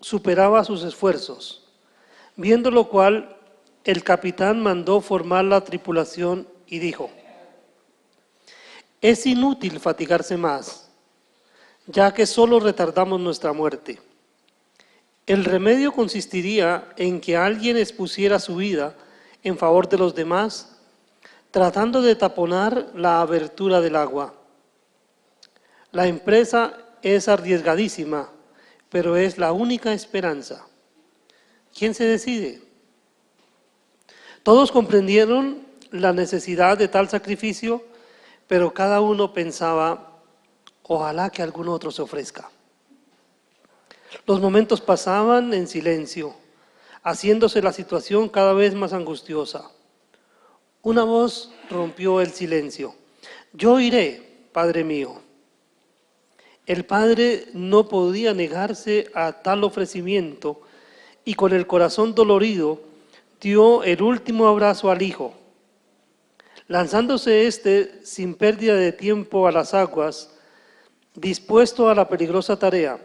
superaba sus esfuerzos, viendo lo cual el capitán mandó formar la tripulación y dijo: es inútil fatigarse más, ya que solo retardamos nuestra muerte. El remedio consistiría en que alguien expusiera su vida en favor de los demás, tratando de taponar la abertura del agua. La empresa es arriesgadísima, pero es la única esperanza. ¿Quién se decide? Todos comprendieron la necesidad de tal sacrificio, pero cada uno pensaba: ojalá que algún otro se ofrezca. Los momentos pasaban en silencio, haciéndose la situación cada vez más angustiosa. Una voz rompió el silencio: yo iré, Padre mío. El padre no podía negarse a tal ofrecimiento y con el corazón dolorido dio el último abrazo al hijo. Lanzándose éste sin pérdida de tiempo a las aguas, dispuesto a la peligrosa tarea,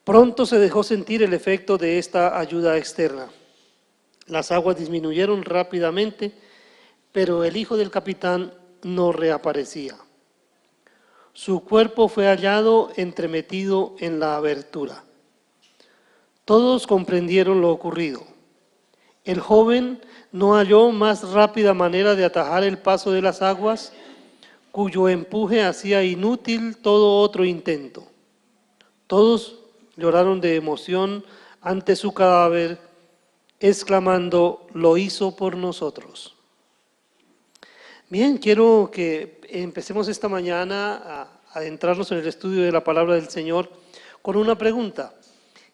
pronto se dejó sentir el efecto de esta ayuda externa. Las aguas disminuyeron rápidamente, pero el hijo del capitán no reaparecía. Su cuerpo fue hallado entremetido en la abertura. Todos comprendieron lo ocurrido. El joven no halló más rápida manera de atajar el paso de las aguas, cuyo empuje hacía inútil todo otro intento. Todos lloraron de emoción ante su cadáver, exclamando: lo hizo por nosotros. Bien, quiero que empecemos esta mañana a adentrarnos en el estudio de la palabra del Señor con una pregunta: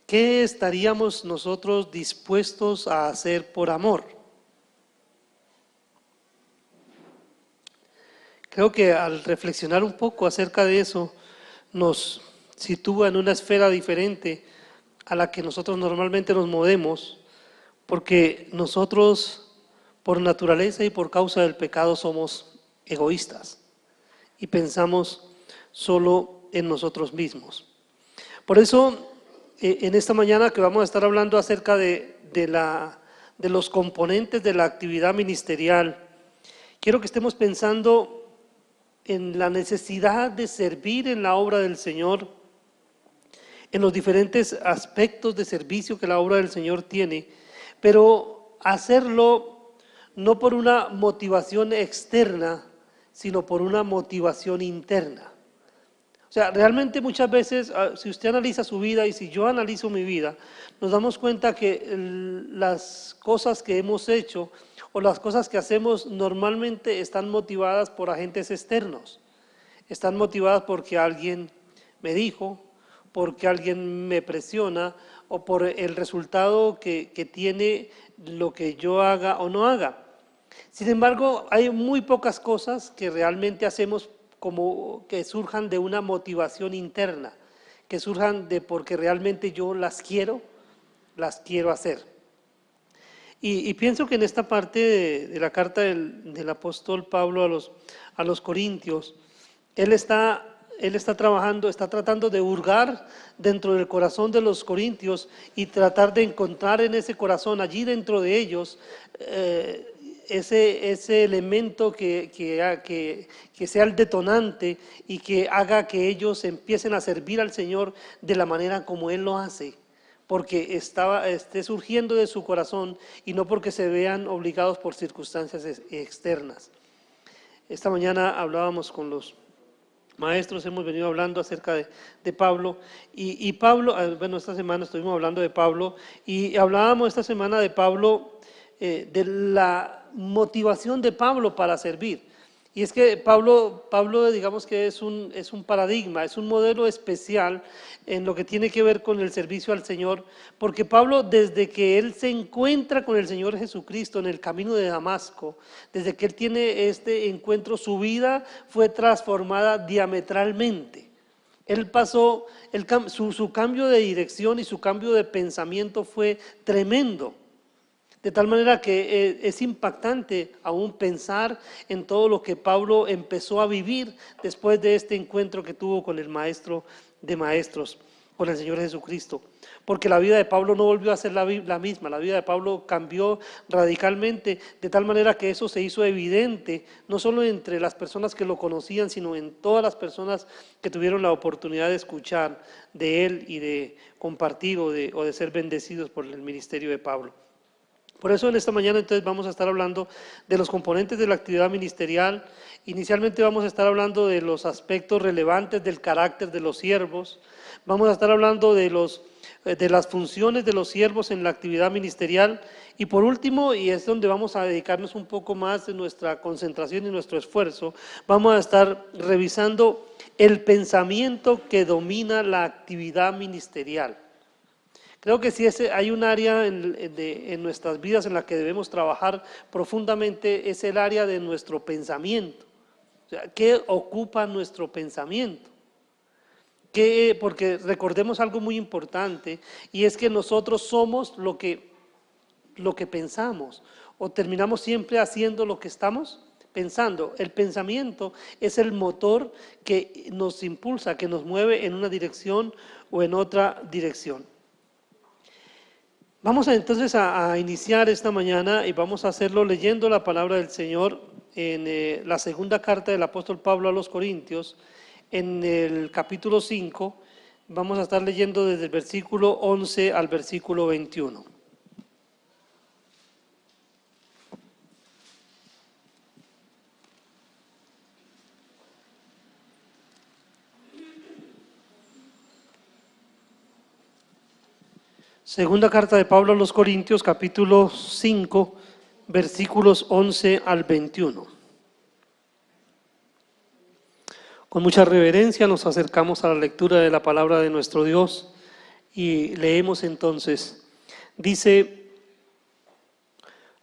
¿qué estaríamos nosotros dispuestos a hacer por amor? Creo que al reflexionar un poco acerca de eso, nos sitúa en una esfera diferente a la que nosotros normalmente nos movemos, porque nosotros, por naturaleza y por causa del pecado, somos egoístas y pensamos solo en nosotros mismos. Por eso, en esta mañana que vamos a estar hablando acerca de los componentes de la actividad ministerial, quiero que estemos pensando en la necesidad de servir en la obra del Señor, en los diferentes aspectos de servicio que la obra del Señor tiene, pero hacerlo no por una motivación externa, sino por una motivación interna. O sea, realmente muchas veces, si usted analiza su vida y si yo analizo mi vida, nos damos cuenta que las cosas que hemos hecho o las cosas que hacemos normalmente están motivadas por agentes externos. Están motivadas porque alguien me dijo, porque alguien me presiona o por el resultado que tiene lo que yo haga o no haga. Sin embargo, hay muy pocas cosas que realmente hacemos como que surjan de una motivación interna, que surjan de porque realmente yo las quiero hacer. Y pienso que en esta parte de la carta del apóstol Pablo a los Corintios, él está trabajando, está tratando de hurgar dentro del corazón de los corintios y tratar de encontrar en ese corazón, allí dentro de ellos, ese elemento que sea el detonante y que haga que ellos empiecen a servir al Señor de la manera como Él lo hace, porque esté surgiendo de su corazón y no porque se vean obligados por circunstancias externas. Esta mañana hablábamos con los maestros, hemos venido hablando acerca de Pablo y Pablo, bueno, esta semana estuvimos hablando de Pablo y hablábamos esta semana de Pablo, de la motivación de Pablo para servir. Y es que Pablo digamos que es un paradigma, es un modelo especial en lo que tiene que ver con el servicio al Señor, porque Pablo, desde que él se encuentra con el Señor Jesucristo en el camino de Damasco, desde que él tiene este encuentro, su vida fue transformada diametralmente. Él pasó, su cambio de dirección y su cambio de pensamiento fue tremendo. De tal manera que es impactante aún pensar en todo lo que Pablo empezó a vivir después de este encuentro que tuvo con el Maestro de Maestros. con el Señor Jesucristo. Porque la vida de Pablo no volvió a ser la misma, la vida de Pablo cambió radicalmente, de tal manera que eso se hizo evidente, no solo entre las personas que lo conocían, sino en todas las personas que tuvieron la oportunidad de escuchar de él y de compartir o de ser bendecidos por el ministerio de Pablo. Por eso en esta mañana entonces vamos a estar hablando de los componentes de la actividad ministerial. Inicialmente vamos a estar hablando de los aspectos relevantes del carácter de los siervos. Vamos a estar hablando de las funciones de los siervos en la actividad ministerial. Y por último, y es donde vamos a dedicarnos un poco más de nuestra concentración y nuestro esfuerzo, vamos a estar revisando el pensamiento que domina la actividad ministerial. Creo que si hay un área en nuestras vidas en la que debemos trabajar profundamente, es el área de nuestro pensamiento. O sea, ¿qué ocupa nuestro pensamiento? Porque recordemos algo muy importante, y es que nosotros somos lo que pensamos, o terminamos siempre haciendo lo que estamos pensando. El pensamiento es el motor que nos impulsa, que nos mueve en una dirección o en otra dirección. Vamos entonces a iniciar esta mañana y vamos a hacerlo leyendo la palabra del Señor en la segunda carta del apóstol Pablo a los Corintios, en el capítulo 5, vamos a estar leyendo desde el versículo 11 al versículo 21. Segunda carta de Pablo a los Corintios, capítulo 5, versículos 11 al 21. Con mucha reverencia nos acercamos a la lectura de la palabra de nuestro Dios y leemos entonces. Dice: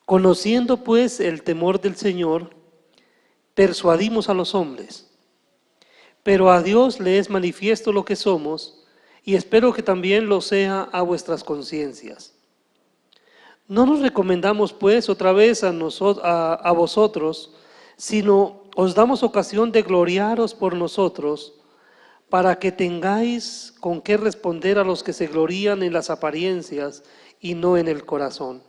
conociendo pues el temor del Señor, persuadimos a los hombres, pero a Dios le es manifiesto lo que somos, y espero que también lo sea a vuestras conciencias. No nos recomendamos pues otra vez a vosotros, sino os damos ocasión de gloriaros por nosotros, para que tengáis con qué responder a los que se glorían en las apariencias y no en el corazón.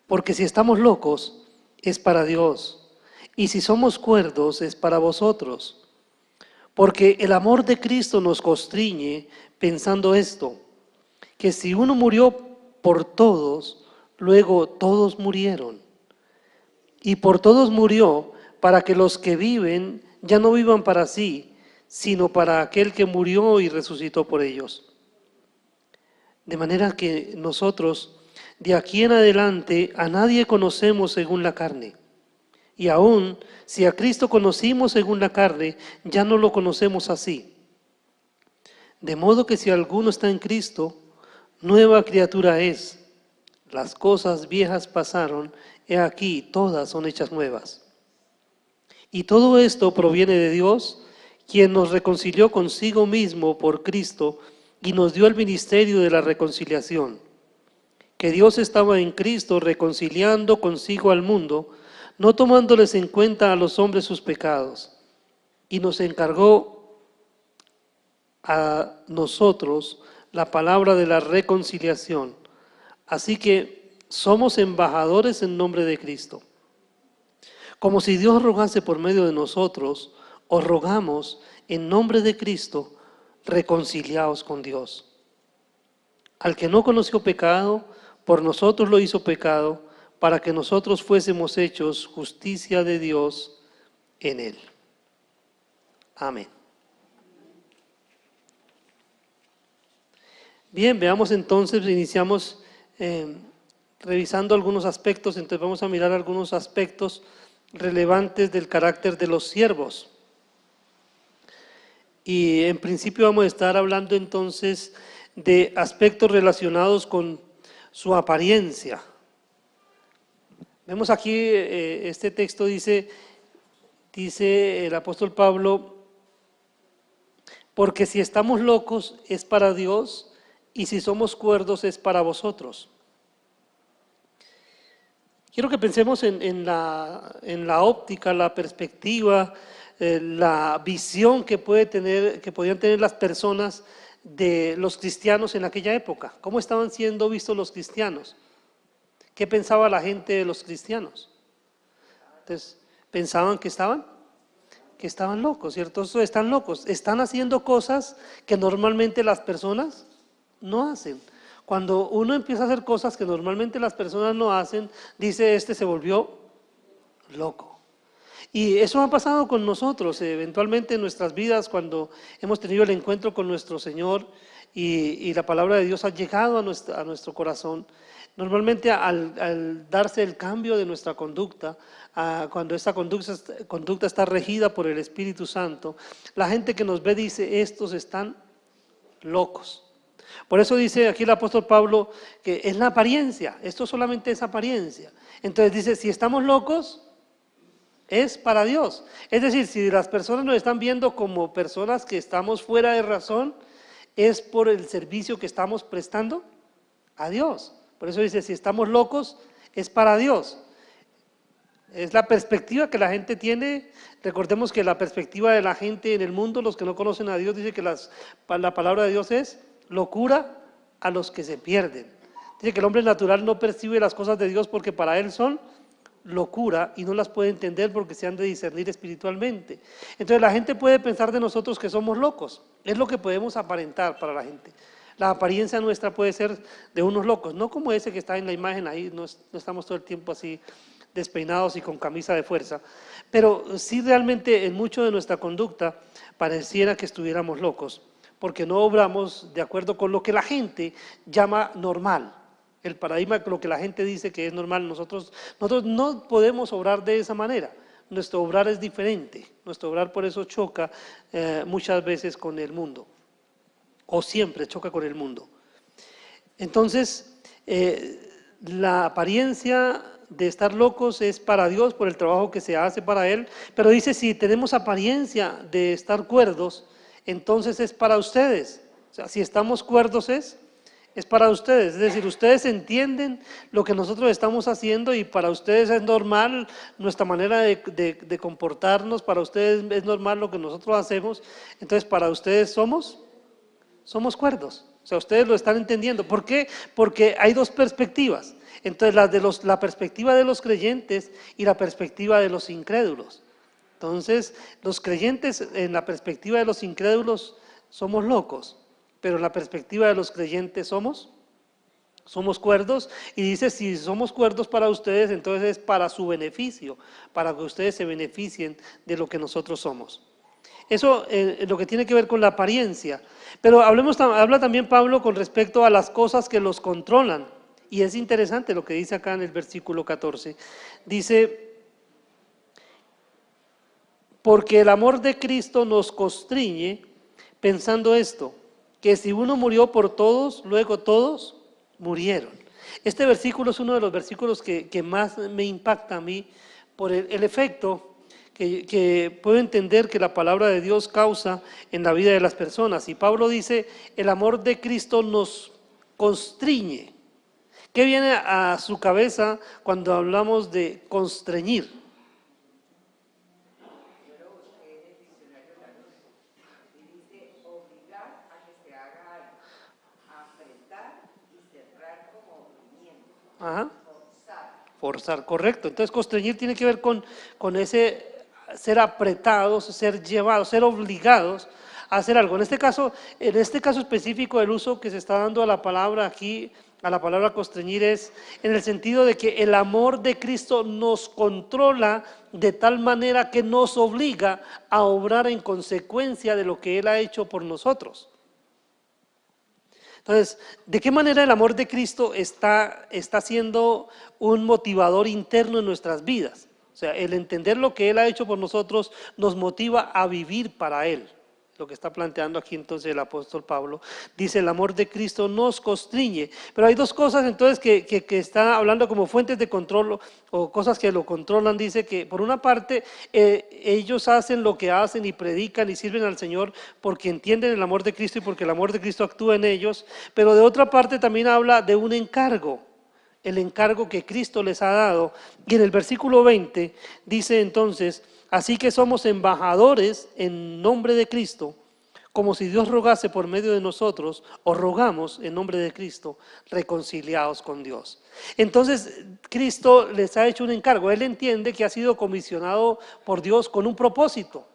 Porque si estamos locos, es para Dios, y si somos cuerdos, es para vosotros. Porque el amor de Cristo nos constriñe pensando esto, que si uno murió por todos, luego todos murieron. Y por todos murió, para que los que viven ya no vivan para sí, sino para aquel que murió y resucitó por ellos. De manera que nosotros, de aquí en adelante, a nadie conocemos según la carne. Y aún, si a Cristo conocimos según la carne, ya no lo conocemos así. De modo que si alguno está en Cristo, nueva criatura es. Las cosas viejas pasaron, he aquí, todas son hechas nuevas. Y todo esto proviene de Dios, quien nos reconcilió consigo mismo por Cristo y nos dio el ministerio de la reconciliación. Que Dios estaba en Cristo reconciliando consigo al mundo, no tomándoles en cuenta a los hombres sus pecados, y nos encargó a nosotros la palabra de la reconciliación. Así que somos embajadores en nombre de Cristo. Como si Dios rogase por medio de nosotros, os rogamos en nombre de Cristo, reconciliaos con Dios. Al que no conoció pecado, por nosotros lo hizo pecado, para que nosotros fuésemos hechos justicia de Dios en él. Amén. Bien, veamos entonces, iniciamos revisando algunos aspectos, entonces vamos a mirar algunos aspectos relevantes del carácter de los siervos. Y en principio vamos a estar hablando entonces de aspectos relacionados con su apariencia. Vemos aquí, este texto dice el apóstol Pablo, porque si estamos locos es para Dios y si somos cuerdos es para vosotros. Quiero que pensemos en la óptica, la perspectiva, la visión que podían tener las personas de los cristianos en aquella época. ¿Cómo estaban siendo vistos los cristianos? ¿Qué pensaba la gente de los cristianos? Entonces, pensaban que estaban locos, ¿cierto? Están locos, están haciendo cosas que normalmente las personas no hacen. Cuando uno empieza a hacer cosas que normalmente las personas no hacen, dice, este se volvió loco. Y eso ha pasado con nosotros, eventualmente en nuestras vidas, cuando hemos tenido el encuentro con nuestro Señor y la palabra de Dios ha llegado a nuestro corazón. Normalmente al darse el cambio de nuestra conducta, cuando esta conducta está regida por el Espíritu Santo, la gente que nos ve dice, estos están locos. Por eso dice aquí el apóstol Pablo que es la apariencia, esto solamente es apariencia. Entonces dice, si estamos locos, es para Dios. Es decir, si las personas nos están viendo como personas que estamos fuera de razón, es por el servicio que estamos prestando a Dios. Por eso dice, si estamos locos, es para Dios. Es la perspectiva que la gente tiene. Recordemos que la perspectiva de la gente en el mundo, los que no conocen a Dios, dice que la palabra de Dios es locura a los que se pierden. Dice que el hombre natural no percibe las cosas de Dios porque para él son locura y no las puede entender porque se han de discernir espiritualmente. Entonces la gente puede pensar de nosotros que somos locos. Es lo que podemos aparentar para la gente. La apariencia nuestra puede ser de unos locos, no como ese que está en la imagen ahí, no estamos todo el tiempo así despeinados y con camisa de fuerza, pero sí realmente en mucho de nuestra conducta pareciera que estuviéramos locos, porque no obramos de acuerdo con lo que la gente llama normal. El paradigma de lo que la gente dice que es normal, nosotros no podemos obrar de esa manera. Nuestro obrar es diferente, nuestro obrar por eso choca muchas veces con el mundo, o siempre choca con el mundo. Entonces, la apariencia de estar locos es para Dios por el trabajo que se hace para Él, pero dice, si tenemos apariencia de estar cuerdos, entonces es para ustedes. O sea, si estamos cuerdos es para ustedes, es decir, ustedes entienden lo que nosotros estamos haciendo y para ustedes es normal nuestra manera de comportarnos, para ustedes es normal lo que nosotros hacemos, entonces para ustedes somos cuerdos, o sea, ustedes lo están entendiendo. ¿Por qué? Porque hay dos perspectivas, entonces la perspectiva de los creyentes y la perspectiva de los incrédulos. Entonces, los creyentes en la perspectiva de los incrédulos somos locos, pero en la perspectiva de los creyentes somos cuerdos, y dice, si somos cuerdos para ustedes, entonces es para su beneficio, para que ustedes se beneficien de lo que nosotros somos. Eso es lo que tiene que ver con la apariencia. Pero habla también Pablo con respecto a las cosas que los controlan, y es interesante lo que dice acá en el versículo 14. Dice, porque el amor de Cristo nos constriñe pensando esto, que si uno murió por todos, luego todos murieron. Este versículo es uno de los versículos que más me impacta a mí por el efecto que puedo entender que la palabra de Dios causa en la vida de las personas. Y Pablo dice, el amor de Cristo nos constriñe. ¿Qué viene a su cabeza cuando hablamos de constreñir? Ajá. Forzar, correcto. Entonces constreñir tiene que ver con ese ser apretados, ser llevados, ser obligados a hacer algo. En este caso específico, el uso que se está dando a la palabra aquí, a la palabra constreñir, es en el sentido de que el amor de Cristo nos controla de tal manera que nos obliga a obrar en consecuencia de lo que Él ha hecho por nosotros. Entonces, ¿de qué manera el amor de Cristo está siendo un motivador interno en nuestras vidas? O sea, el entender lo que Él ha hecho por nosotros nos motiva a vivir para Él. Lo que está planteando aquí entonces el apóstol Pablo. Dice, el amor de Cristo nos constriñe. Pero hay dos cosas entonces que está hablando como fuentes de control o cosas que lo controlan. Dice que por una parte ellos hacen lo que hacen y predican y sirven al Señor porque entienden el amor de Cristo y porque el amor de Cristo actúa en ellos. Pero de otra parte también habla de un encargo. El encargo que Cristo les ha dado. Y en el versículo 20 dice entonces, así que somos embajadores en nombre de Cristo, como si Dios rogase por medio de nosotros, o rogamos en nombre de Cristo, reconciliados con Dios. Entonces, Cristo les ha hecho un encargo. Él entiende que ha sido comisionado por Dios con un propósito.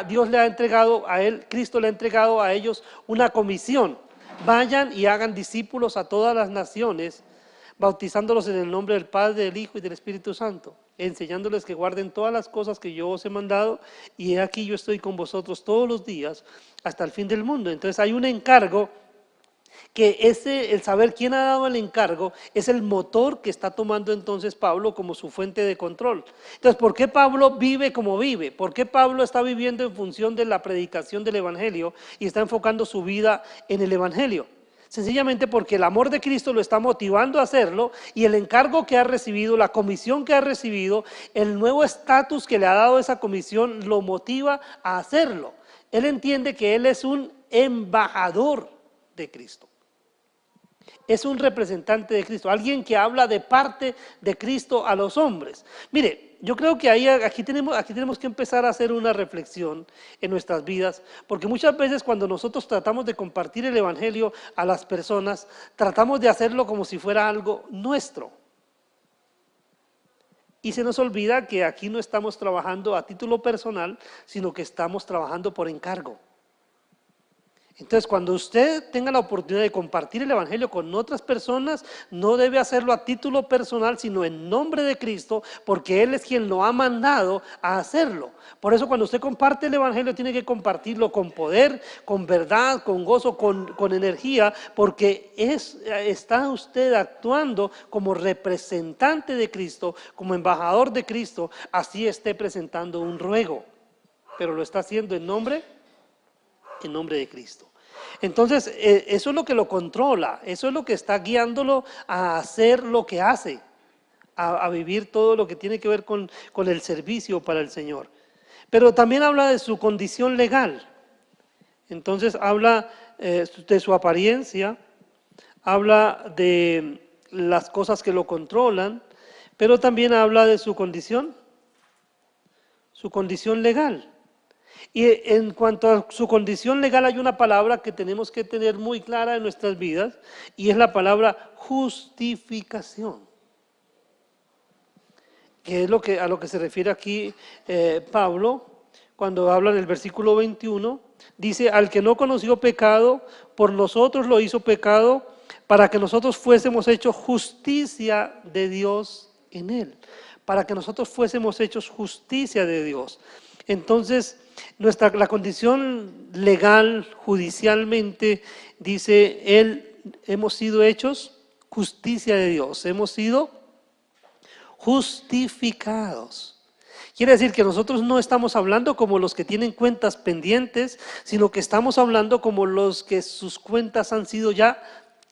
Dios le ha entregado a él, Cristo le ha entregado a ellos una comisión. Vayan y hagan discípulos a todas las naciones, bautizándolos en el nombre del Padre, del Hijo y del Espíritu Santo, enseñándoles que guarden todas las cosas que yo os he mandado, y he aquí yo estoy con vosotros todos los días hasta el fin del mundo. Entonces hay un encargo que el saber quién ha dado el encargo es el motor que está tomando entonces Pablo como su fuente de control. Entonces, ¿por qué Pablo vive como vive? ¿Por qué Pablo está viviendo en función de la predicación del Evangelio y está enfocando su vida en el Evangelio? Sencillamente porque el amor de Cristo lo está motivando a hacerlo, y el encargo que ha recibido, la comisión que ha recibido, el nuevo estatus que le ha dado esa comisión lo motiva a hacerlo. Él entiende que él es un embajador de Cristo. Es un representante de Cristo, alguien que habla de parte de Cristo a los hombres. Mire, yo creo que aquí tenemos que empezar a hacer una reflexión en nuestras vidas, porque muchas veces cuando nosotros tratamos de compartir el Evangelio a las personas, tratamos de hacerlo como si fuera algo nuestro. Y se nos olvida que aquí no estamos trabajando a título personal, sino que estamos trabajando por encargo. Entonces, cuando usted tenga la oportunidad de compartir el Evangelio con otras personas, no debe hacerlo a título personal, sino en nombre de Cristo, porque Él es quien lo ha mandado a hacerlo. Por eso, cuando usted comparte el Evangelio, tiene que compartirlo con poder, con verdad, con gozo, con energía, porque está usted actuando como representante de Cristo, como embajador de Cristo, así esté presentando un ruego, pero lo está haciendo en nombre de Cristo. Entonces, eso es lo que lo controla, eso es lo que está guiándolo a hacer lo que hace, a vivir todo lo que tiene que ver con el servicio para el Señor. Pero también habla de su condición legal. Entonces, habla de su apariencia, habla de las cosas que lo controlan, pero también habla de su condición legal. Y en cuanto a su condición legal, hay una palabra que tenemos que tener muy clara en nuestras vidas, y es la palabra justificación, que es a lo que se refiere aquí Pablo cuando habla en el versículo 21. Dice: al que no conoció pecado, por nosotros lo hizo pecado, para que nosotros fuésemos hechos justicia de Dios en él. Para que nosotros fuésemos hechos justicia de Dios. Entonces, la condición legal, judicialmente, dice hemos sido hechos justicia de Dios, hemos sido justificados. Quiere decir que nosotros no estamos hablando como los que tienen cuentas pendientes, sino que estamos hablando como los que sus cuentas han sido ya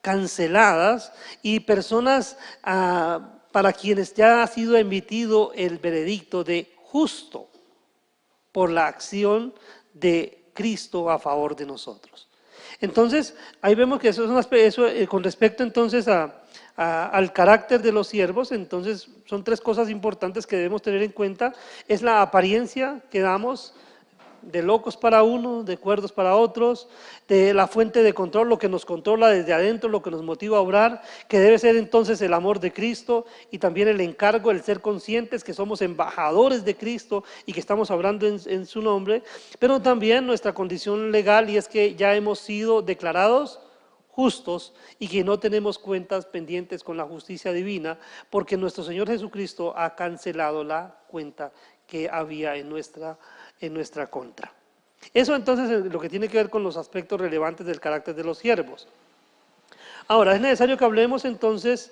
canceladas, y personas para quienes ya ha sido emitido el veredicto de justo por la acción de Cristo a favor de nosotros. Entonces, ahí vemos que eso con respecto entonces al carácter de los siervos. Entonces, son tres cosas importantes que debemos tener en cuenta. Es la apariencia que damos, de locos para unos, de cuerdos para otros, de la fuente de control, lo que nos controla desde adentro, lo que nos motiva a obrar, que debe ser entonces el amor de Cristo, y también el encargo, el ser conscientes que somos embajadores de Cristo y que estamos hablando en su nombre, pero también nuestra condición legal, y es que ya hemos sido declarados justos y que no tenemos cuentas pendientes con la justicia divina, porque nuestro Señor Jesucristo ha cancelado la cuenta que había en nuestra contra. Eso entonces es lo que tiene que ver con los aspectos relevantes del carácter de los siervos. Ahora, es necesario que hablemos entonces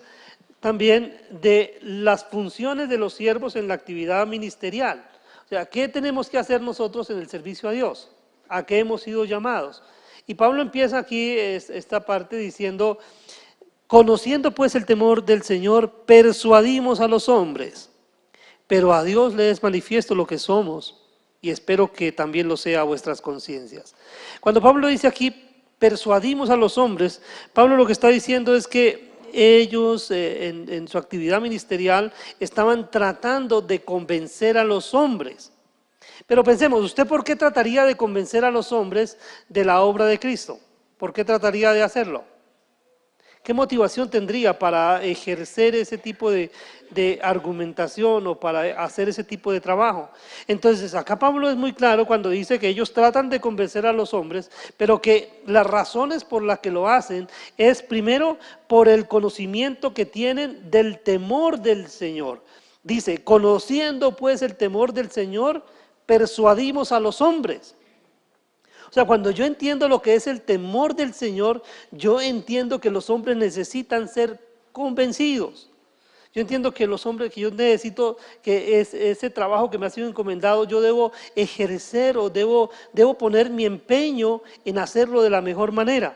también de las funciones de los siervos en la actividad ministerial. O sea, ¿qué tenemos que hacer nosotros en el servicio a Dios? ¿A qué hemos sido llamados? Y Pablo empieza aquí esta parte diciendo: conociendo pues el temor del Señor, persuadimos a los hombres, pero a Dios le es manifiesto lo que somos, y espero que también lo sea a vuestras conciencias. Cuando Pablo dice aquí, persuadimos a los hombres, Pablo lo que está diciendo es que ellos en su actividad ministerial estaban tratando de convencer a los hombres. Pero pensemos, ¿usted por qué trataría de convencer a los hombres de la obra de Cristo? ¿Por qué trataría de hacerlo? ¿Qué motivación tendría para ejercer ese tipo de argumentación o para hacer ese tipo de trabajo? Entonces, acá Pablo es muy claro cuando dice que ellos tratan de convencer a los hombres, pero que las razones por las que lo hacen es primero por el conocimiento que tienen del temor del Señor. Dice, conociendo pues el temor del Señor, persuadimos a los hombres. O sea, cuando yo entiendo lo que es el temor del Señor, yo entiendo que los hombres necesitan ser convencidos. Yo entiendo que los hombres, que yo necesito, que ese trabajo que me ha sido encomendado, yo debo ejercer o debo poner mi empeño en hacerlo de la mejor manera.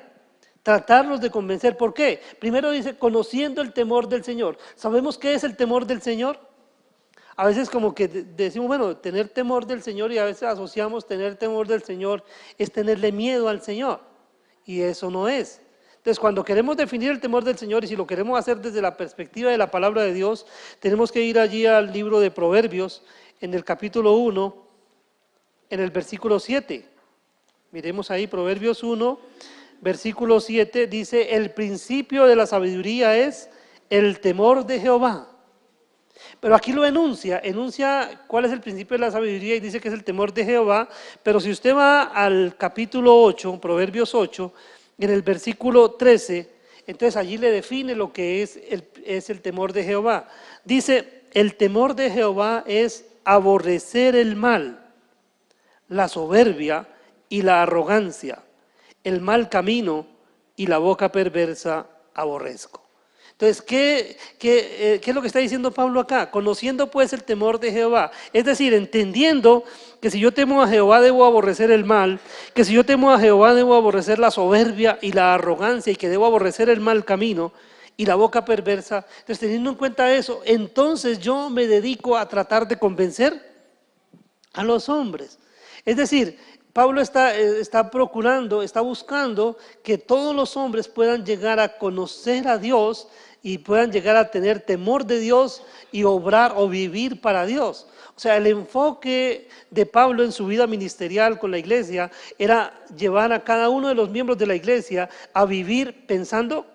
Tratarlos de convencer. ¿Por qué? Primero dice, conociendo el temor del Señor. ¿Sabemos qué es el temor del Señor? A veces como que decimos, bueno, tener temor del Señor, y a veces asociamos tener temor del Señor es tenerle miedo al Señor, y eso no es. Entonces, cuando queremos definir el temor del Señor, y si lo queremos hacer desde la perspectiva de la palabra de Dios, tenemos que ir allí al libro de Proverbios, en el capítulo 1, en el versículo 7. Miremos ahí, Proverbios 1, versículo 7, dice, el principio de la sabiduría es el temor de Jehová. Pero aquí lo enuncia cuál es el principio de la sabiduría y dice que es el temor de Jehová. Pero si usted va al capítulo 8, Proverbios 8, en el versículo 13, entonces allí le define lo que es el temor de Jehová. Dice, el temor de Jehová es aborrecer el mal, la soberbia y la arrogancia, el mal camino y la boca perversa aborrezco. Entonces, ¿qué es lo que está diciendo Pablo acá? Conociendo pues el temor de Jehová, es decir, entendiendo que si yo temo a Jehová debo aborrecer el mal, que si yo temo a Jehová debo aborrecer la soberbia y la arrogancia y que debo aborrecer el mal camino y la boca perversa. Entonces, teniendo en cuenta eso, entonces yo me dedico a tratar de convencer a los hombres. Es decir, Pablo está procurando, está buscando que todos los hombres puedan llegar a conocer a Dios y puedan llegar a tener temor de Dios y obrar o vivir para Dios. O sea, el enfoque de Pablo en su vida ministerial con la iglesia era llevar a cada uno de los miembros de la iglesia a vivir pensando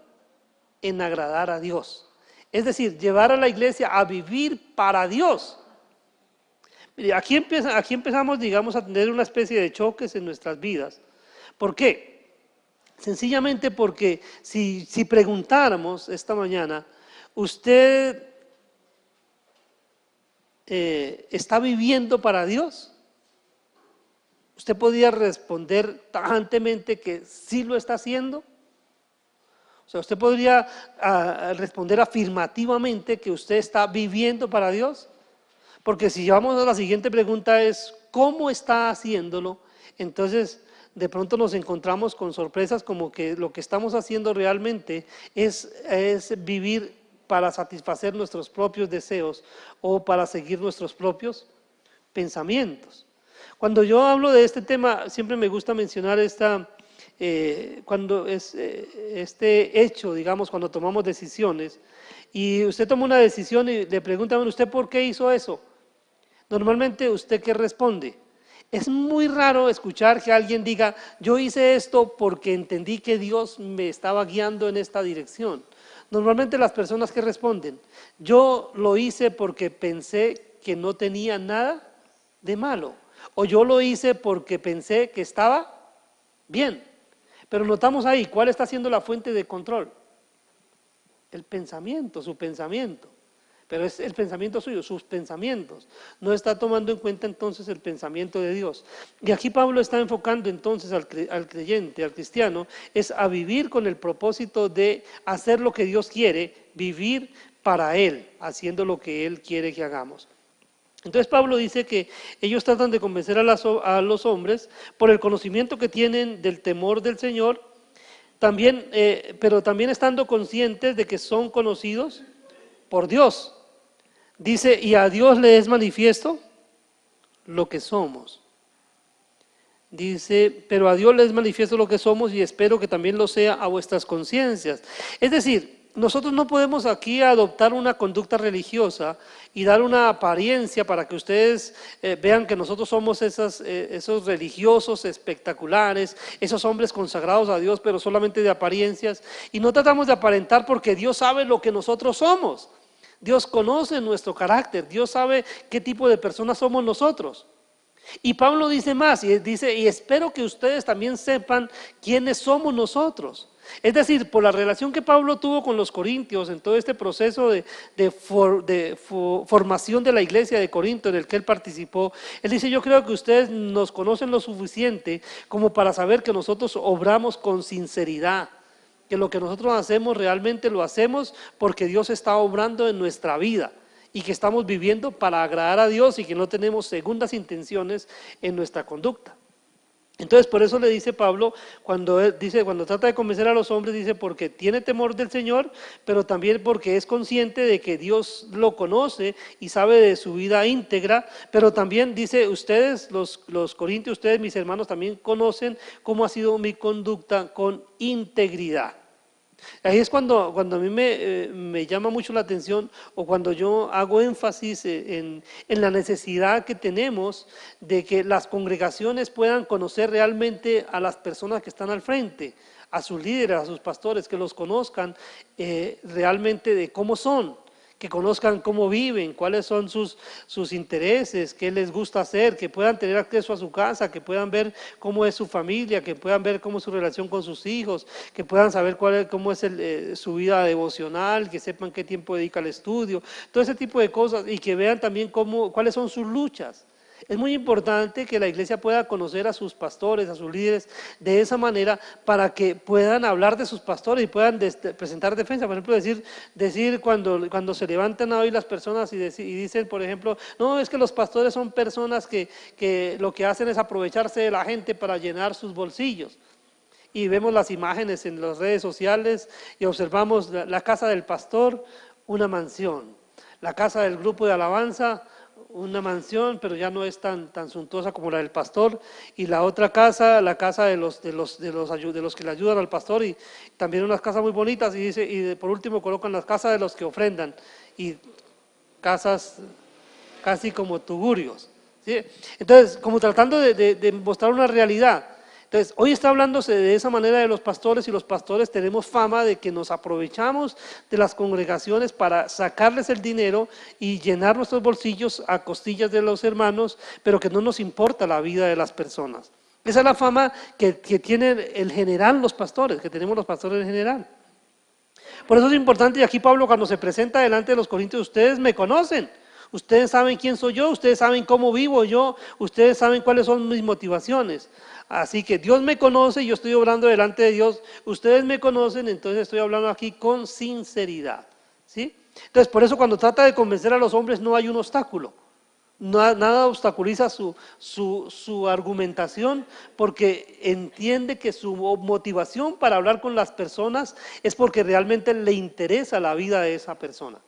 en agradar a Dios. Es decir, llevar a la iglesia a vivir para Dios. Mire, aquí empezamos, digamos, a tener una especie de choques en nuestras vidas. ¿Por qué? Sencillamente porque si preguntáramos esta mañana, ¿usted está viviendo para Dios? ¿Usted podría responder tajantemente que sí lo está haciendo? O sea, ¿usted podría responder afirmativamente que usted está viviendo para Dios? Porque si vamos a la siguiente pregunta es, ¿cómo está haciéndolo? Entonces, de pronto nos encontramos con sorpresas como que lo que estamos haciendo realmente es vivir para satisfacer nuestros propios deseos o para seguir nuestros propios pensamientos. Cuando yo hablo de este tema, siempre me gusta mencionar cuando es este hecho, digamos, cuando tomamos decisiones, y usted toma una decisión y le preguntan, ¿usted por qué hizo eso? Normalmente, ¿usted qué responde? Es muy raro escuchar que alguien diga, yo hice esto porque entendí que Dios me estaba guiando en esta dirección. Normalmente las personas que responden, yo lo hice porque pensé que no tenía nada de malo, o yo lo hice porque pensé que estaba bien. Pero notamos ahí, ¿cuál está siendo la fuente de control? El pensamiento, su pensamiento. Pero es el pensamiento suyo, sus pensamientos. No está tomando en cuenta entonces el pensamiento de Dios. Y aquí Pablo está enfocando entonces al creyente, al cristiano, es a vivir con el propósito de hacer lo que Dios quiere, vivir para Él, haciendo lo que Él quiere que hagamos. Entonces Pablo dice que ellos tratan de convencer a los hombres por el conocimiento que tienen del temor del Señor, también, pero también estando conscientes de que son conocidos por Dios. Dice, y a Dios le es manifiesto lo que somos. Dice, pero a Dios le es manifiesto lo que somos y espero que también lo sea a vuestras conciencias. Es decir, nosotros no podemos aquí adoptar una conducta religiosa y dar una apariencia para que ustedes vean que nosotros somos esos religiosos espectaculares, esos hombres consagrados a Dios, pero solamente de apariencias. Y no tratamos de aparentar porque Dios sabe lo que nosotros somos. Dios conoce nuestro carácter, Dios sabe qué tipo de personas somos nosotros. Y Pablo dice más, y dice, y espero que ustedes también sepan quiénes somos nosotros. Es decir, por la relación que Pablo tuvo con los corintios en todo este proceso de formación de la iglesia de Corinto en el que él participó, él dice, yo creo que ustedes nos conocen lo suficiente como para saber que nosotros obramos con sinceridad, que lo que nosotros hacemos realmente lo hacemos porque Dios está obrando en nuestra vida y que estamos viviendo para agradar a Dios y que no tenemos segundas intenciones en nuestra conducta. Entonces, por eso le dice Pablo, cuando trata de convencer a los hombres, dice, porque tiene temor del Señor, pero también porque es consciente de que Dios lo conoce y sabe de su vida íntegra, pero también dice, ustedes, los corintios, ustedes, mis hermanos, también conocen cómo ha sido mi conducta con integridad. Ahí es cuando a mí me llama mucho la atención o cuando yo hago énfasis en la necesidad que tenemos de que las congregaciones puedan conocer realmente a las personas que están al frente, a sus líderes, a sus pastores, que los conozcan realmente de cómo son, que conozcan cómo viven, cuáles son sus intereses, qué les gusta hacer, que puedan tener acceso a su casa, que puedan ver cómo es su familia, que puedan ver cómo es su relación con sus hijos, que puedan saber cómo es su vida devocional, que sepan qué tiempo dedica al estudio, todo ese tipo de cosas y que vean también cuáles son sus luchas. Es muy importante que la iglesia pueda conocer a sus pastores, a sus líderes de esa manera para que puedan hablar de sus pastores y puedan presentar defensa. Por ejemplo, decir cuando se levantan hoy las personas y dicen, por ejemplo, no, es que los pastores son personas que lo que hacen es aprovecharse de la gente para llenar sus bolsillos. Y vemos las imágenes en las redes sociales y observamos la casa del pastor, una mansión. La casa del grupo de alabanza, una mansión, pero ya no es tan suntuosa como la del pastor, y la otra casa, la casa de los que le ayudan al pastor, y también unas casas muy bonitas, y por último colocan las casas de los que ofrendan, y casas casi como tugurios, ¿sí? Entonces, como tratando de mostrar una realidad. Entonces, hoy está hablándose de esa manera de los pastores, y los pastores tenemos fama de que nos aprovechamos de las congregaciones para sacarles el dinero y llenar nuestros bolsillos a costillas de los hermanos, pero que no nos importa la vida de las personas. Esa es la fama que tienen en general los pastores, que tenemos los pastores en general. Por eso es importante, y aquí Pablo cuando se presenta delante de los corintios, ustedes me conocen. Ustedes saben quién soy yo, ustedes saben cómo vivo yo, ustedes saben cuáles son mis motivaciones. Así que Dios me conoce, yo estoy obrando delante de Dios, ustedes me conocen, entonces estoy hablando aquí con sinceridad, ¿sí? Entonces, por eso cuando trata de convencer a los hombres no hay un obstáculo, nada obstaculiza su argumentación, porque entiende que su motivación para hablar con las personas es porque realmente le interesa la vida de esa persona.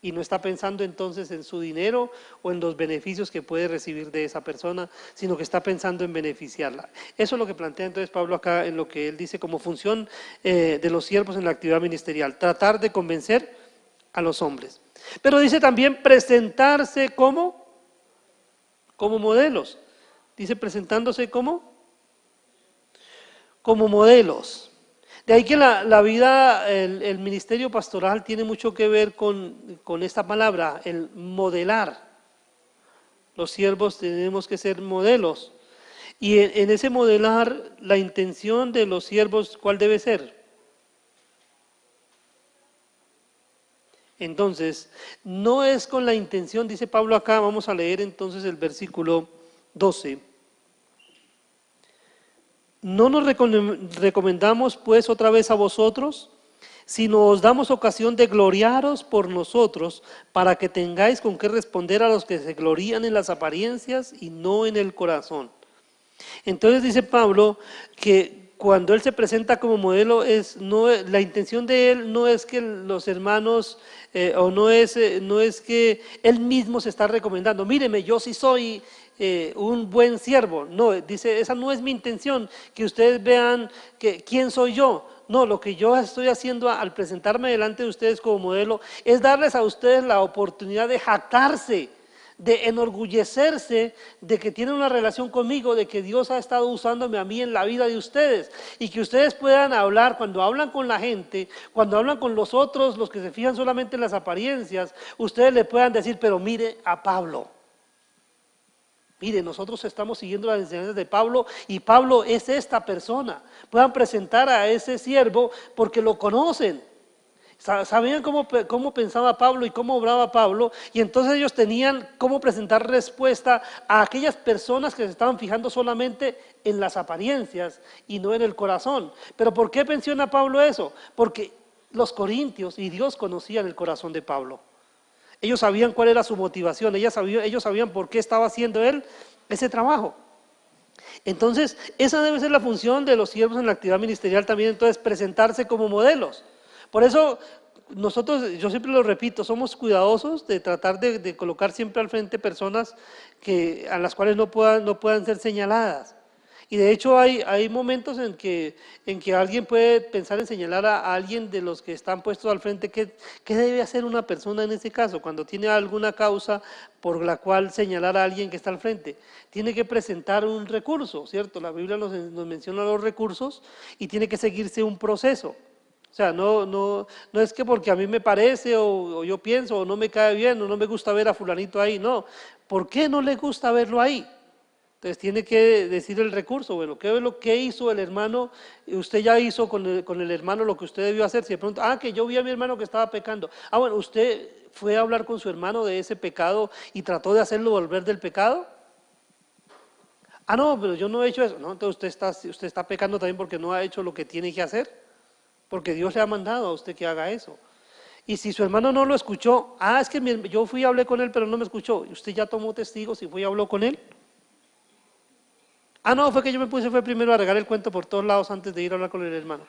Y no está pensando entonces en su dinero o en los beneficios que puede recibir de esa persona, sino que está pensando en beneficiarla. Eso es lo que plantea entonces Pablo acá en lo que él dice como función de los siervos en la actividad ministerial, tratar de convencer a los hombres. Pero dice también presentarse como modelos. Dice presentándose como modelos. De ahí que la vida, el ministerio pastoral tiene mucho que ver con esta palabra, el modelar. Los siervos tenemos que ser modelos. Y en ese modelar, la intención de los siervos, ¿cuál debe ser? Entonces, no es con la intención, dice Pablo acá, vamos a leer entonces el versículo 12. No nos recomendamos pues otra vez a vosotros, sino os damos ocasión de gloriaros por nosotros, para que tengáis con qué responder a los que se glorían en las apariencias y no en el corazón. Entonces dice Pablo que cuando él se presenta como modelo, la intención de él no es que los hermanos, no es que él mismo se está recomendando, míreme, yo sí soy un buen siervo. No, dice, esa no es mi intención, que ustedes vean quién soy yo. no, lo que yo estoy haciendo al presentarme delante de ustedes como modelo es darles a ustedes la oportunidad de jactarse, de enorgullecerse de que tienen una relación conmigo, de que Dios ha estado usándome a mí en la vida de ustedes y que ustedes puedan hablar, cuando hablan con la gente, cuando hablan con los otros, los que se fijan solamente en las apariencias, ustedes le puedan decir, pero mire a Pablo. Mire, nosotros estamos siguiendo las enseñanzas de Pablo y Pablo es esta persona. Puedan presentar a ese siervo porque lo conocen. Sabían cómo pensaba Pablo y cómo obraba Pablo, y entonces ellos tenían cómo presentar respuesta a aquellas personas que se estaban fijando solamente en las apariencias y no en el corazón. Pero ¿por qué menciona Pablo eso? Porque los corintios y Dios conocían el corazón de Pablo. Ellos sabían cuál era su motivación, ellos sabían por qué estaba haciendo él ese trabajo. Entonces, esa debe ser la función de los siervos en la actividad ministerial también, entonces presentarse como modelos. Por eso nosotros, yo siempre lo repito, somos cuidadosos de tratar de colocar siempre al frente personas a las cuales no puedan ser señaladas. Y de hecho hay momentos en que alguien puede pensar en señalar a alguien de los que están puestos al frente. ¿Qué debe hacer una persona en ese caso? Cuando tiene alguna causa por la cual señalar a alguien que está al frente. Tiene que presentar un recurso, ¿cierto? La Biblia nos menciona los recursos y tiene que seguirse un proceso. O sea, no es que porque a mí me parece o yo pienso o no me cae bien o no me gusta ver a fulanito ahí, no. ¿Por qué no le gusta verlo ahí? Entonces tiene que decir el recurso, bueno, ¿qué es lo que hizo el hermano? Usted ya hizo con el hermano lo que usted debió hacer. Si de pronto, que yo vi a mi hermano que estaba pecando. Bueno, ¿usted fue a hablar con su hermano de ese pecado y trató de hacerlo volver del pecado? No, pero yo no he hecho eso. No, entonces usted está pecando también porque no ha hecho lo que tiene que hacer. Porque Dios le ha mandado a usted que haga eso. Y si su hermano no lo escuchó, es que yo fui y hablé con él, pero no me escuchó. ¿Y usted ya tomó testigos y fue y habló con él? No, fue que yo fue primero a regar el cuento por todos lados antes de ir a hablar con el hermano.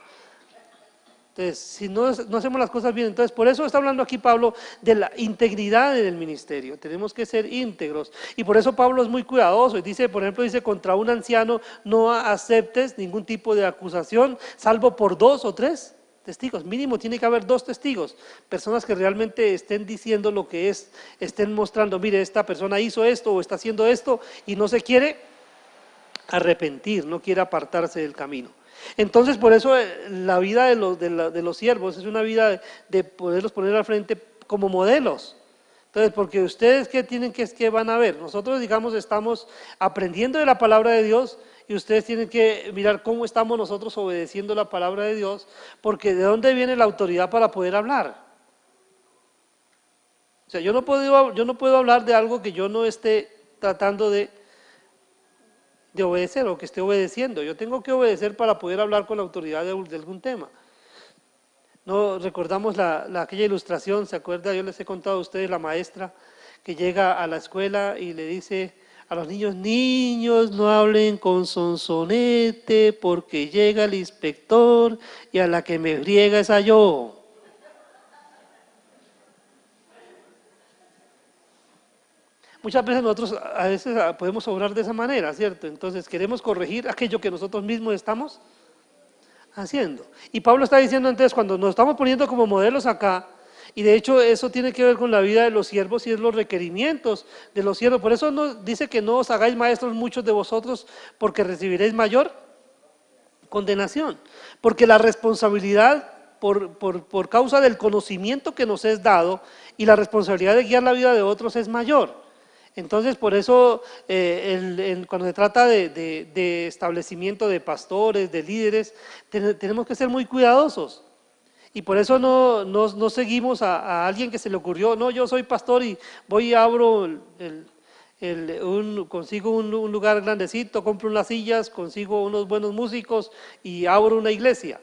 Entonces, si no hacemos las cosas bien, entonces por eso está hablando aquí Pablo de la integridad del ministerio. Tenemos que ser íntegros. Y por eso Pablo es muy cuidadoso. Y dice, por ejemplo, contra un anciano no aceptes ningún tipo de acusación, salvo por 2 o 3 testigos. Mínimo tiene que haber 2 testigos. Personas que realmente estén diciendo lo que es, estén mostrando, mire, esta persona hizo esto o está haciendo esto y no se quiere arrepentir, no quiere apartarse del camino. Entonces, por eso la vida de los siervos es una vida de poderlos poner al frente como modelos. Entonces, porque ustedes ¿qué van a ver? Nosotros, digamos, estamos aprendiendo de la palabra de Dios y ustedes tienen que mirar cómo estamos nosotros obedeciendo la palabra de Dios, porque ¿de dónde viene la autoridad para poder hablar? O sea, yo no puedo hablar de algo que yo no esté tratando de obedecer o que esté obedeciendo. Yo tengo que obedecer para poder hablar con la autoridad de algún tema. No recordamos aquella ilustración, ¿se acuerda? Yo les he contado a ustedes la maestra que llega a la escuela y le dice a los niños, niños, no hablen con sonsonete porque llega el inspector y a la que me friega es a yo. Muchas veces nosotros podemos obrar de esa manera, ¿cierto? Entonces queremos corregir aquello que nosotros mismos estamos haciendo. Y Pablo está diciendo entonces, cuando nos estamos poniendo como modelos acá, y de hecho eso tiene que ver con la vida de los siervos y es los requerimientos de los siervos. Por eso nos dice que no os hagáis maestros muchos de vosotros porque recibiréis mayor condenación. Porque la responsabilidad por causa del conocimiento que nos es dado y la responsabilidad de guiar la vida de otros es mayor. Entonces, por eso, cuando se trata de establecimiento de pastores, de líderes, tenemos que ser muy cuidadosos. Y por eso no seguimos a alguien que se le ocurrió, no, yo soy pastor y voy y abro, consigo un lugar grandecito, compro unas sillas, consigo unos buenos músicos y abro una iglesia.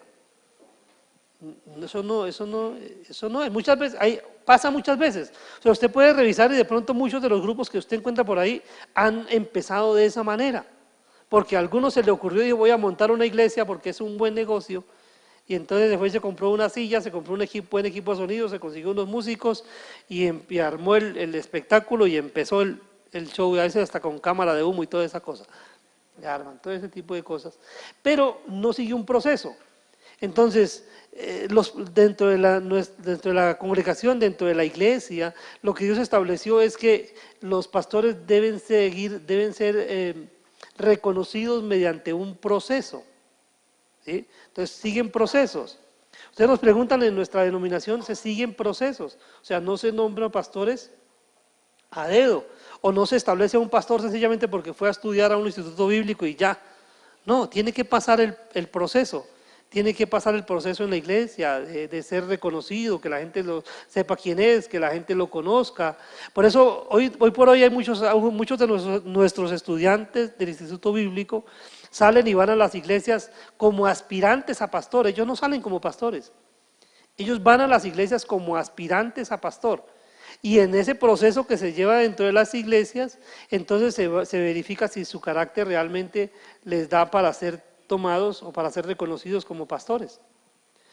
Eso no es. Muchas veces, pasa muchas veces. O sea, usted puede revisar y de pronto muchos de los grupos que usted encuentra por ahí han empezado de esa manera. Porque a algunos se le ocurrió y dijo, voy a montar una iglesia porque es un buen negocio. Y entonces después se compró una silla, se compró un buen equipo de sonido, se consiguió unos músicos y armó el espectáculo y empezó el show, a veces hasta con cámara de humo y toda esa cosa. Ya arman todo ese tipo de cosas. Pero no siguió un proceso. Entonces, dentro de la congregación, dentro de la iglesia, lo que Dios estableció es que los pastores deben ser reconocidos mediante un proceso, ¿sí? Entonces, siguen procesos. Ustedes nos preguntan, en nuestra denominación se siguen procesos, o sea, no se nombran pastores a dedo, o no se establece a un pastor sencillamente porque fue a estudiar a un instituto bíblico y ya. No, tiene que pasar el proceso, tiene que pasar el proceso en la iglesia, de ser reconocido, que la gente sepa quién es, que la gente lo conozca. Por eso, hoy por hoy hay muchos de nuestros estudiantes del instituto bíblico salen y van a las iglesias como aspirantes a pastores. Ellos no salen como pastores, ellos van a las iglesias como aspirantes a pastor. Y en ese proceso que se lleva dentro de las iglesias, entonces se verifica si su carácter realmente les da para ser tomados o para ser reconocidos como pastores.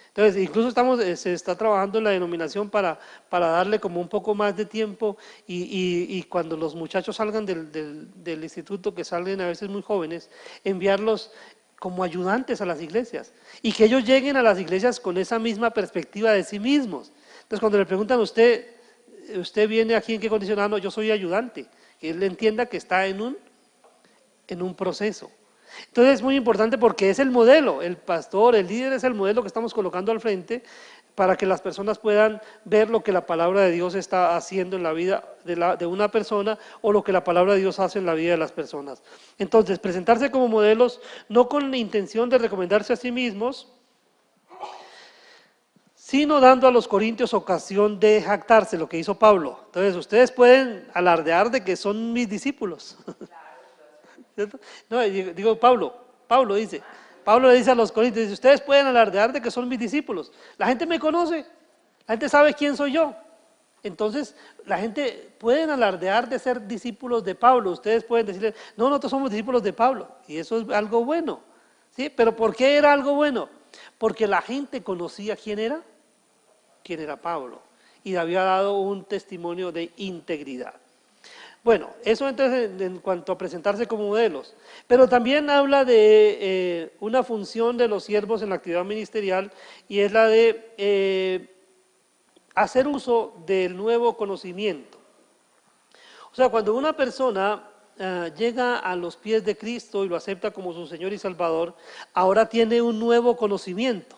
Entonces, incluso se está trabajando en la denominación para darle como un poco más de tiempo y cuando los muchachos salgan del instituto, que salen a veces muy jóvenes, enviarlos como ayudantes a las iglesias y que ellos lleguen a las iglesias con esa misma perspectiva de sí mismos. Entonces, cuando le preguntan a usted viene aquí en qué condición, no, yo soy ayudante, que él entienda que está en un proceso. Entonces es muy importante porque es el modelo, el pastor, el líder es el modelo que estamos colocando al frente para que las personas puedan ver lo que la palabra de Dios está haciendo en la vida de una persona o lo que la palabra de Dios hace en la vida de las personas. Entonces, presentarse como modelos no con la intención de recomendarse a sí mismos, sino dando a los corintios ocasión de jactarse, lo que hizo Pablo. Entonces, ustedes pueden alardear de que son mis discípulos. ¿Cierto? No, digo Pablo le dice a los corintios, dice, ustedes pueden alardear de que son mis discípulos. La gente me conoce, la gente sabe quién soy yo. Entonces, la gente pueden alardear de ser discípulos de Pablo. Ustedes pueden decirle, no, nosotros somos discípulos de Pablo. Y eso es algo bueno. ¿Sí? ¿Pero por qué era algo bueno? Porque la gente conocía quién era Pablo. Y había dado un testimonio de integridad. Bueno, eso entonces en cuanto a presentarse como modelos, pero también habla de una función de los siervos en la actividad ministerial y es la de hacer uso del nuevo conocimiento. O sea, cuando una persona llega a los pies de Cristo y lo acepta como su Señor y Salvador, ahora tiene un nuevo conocimiento,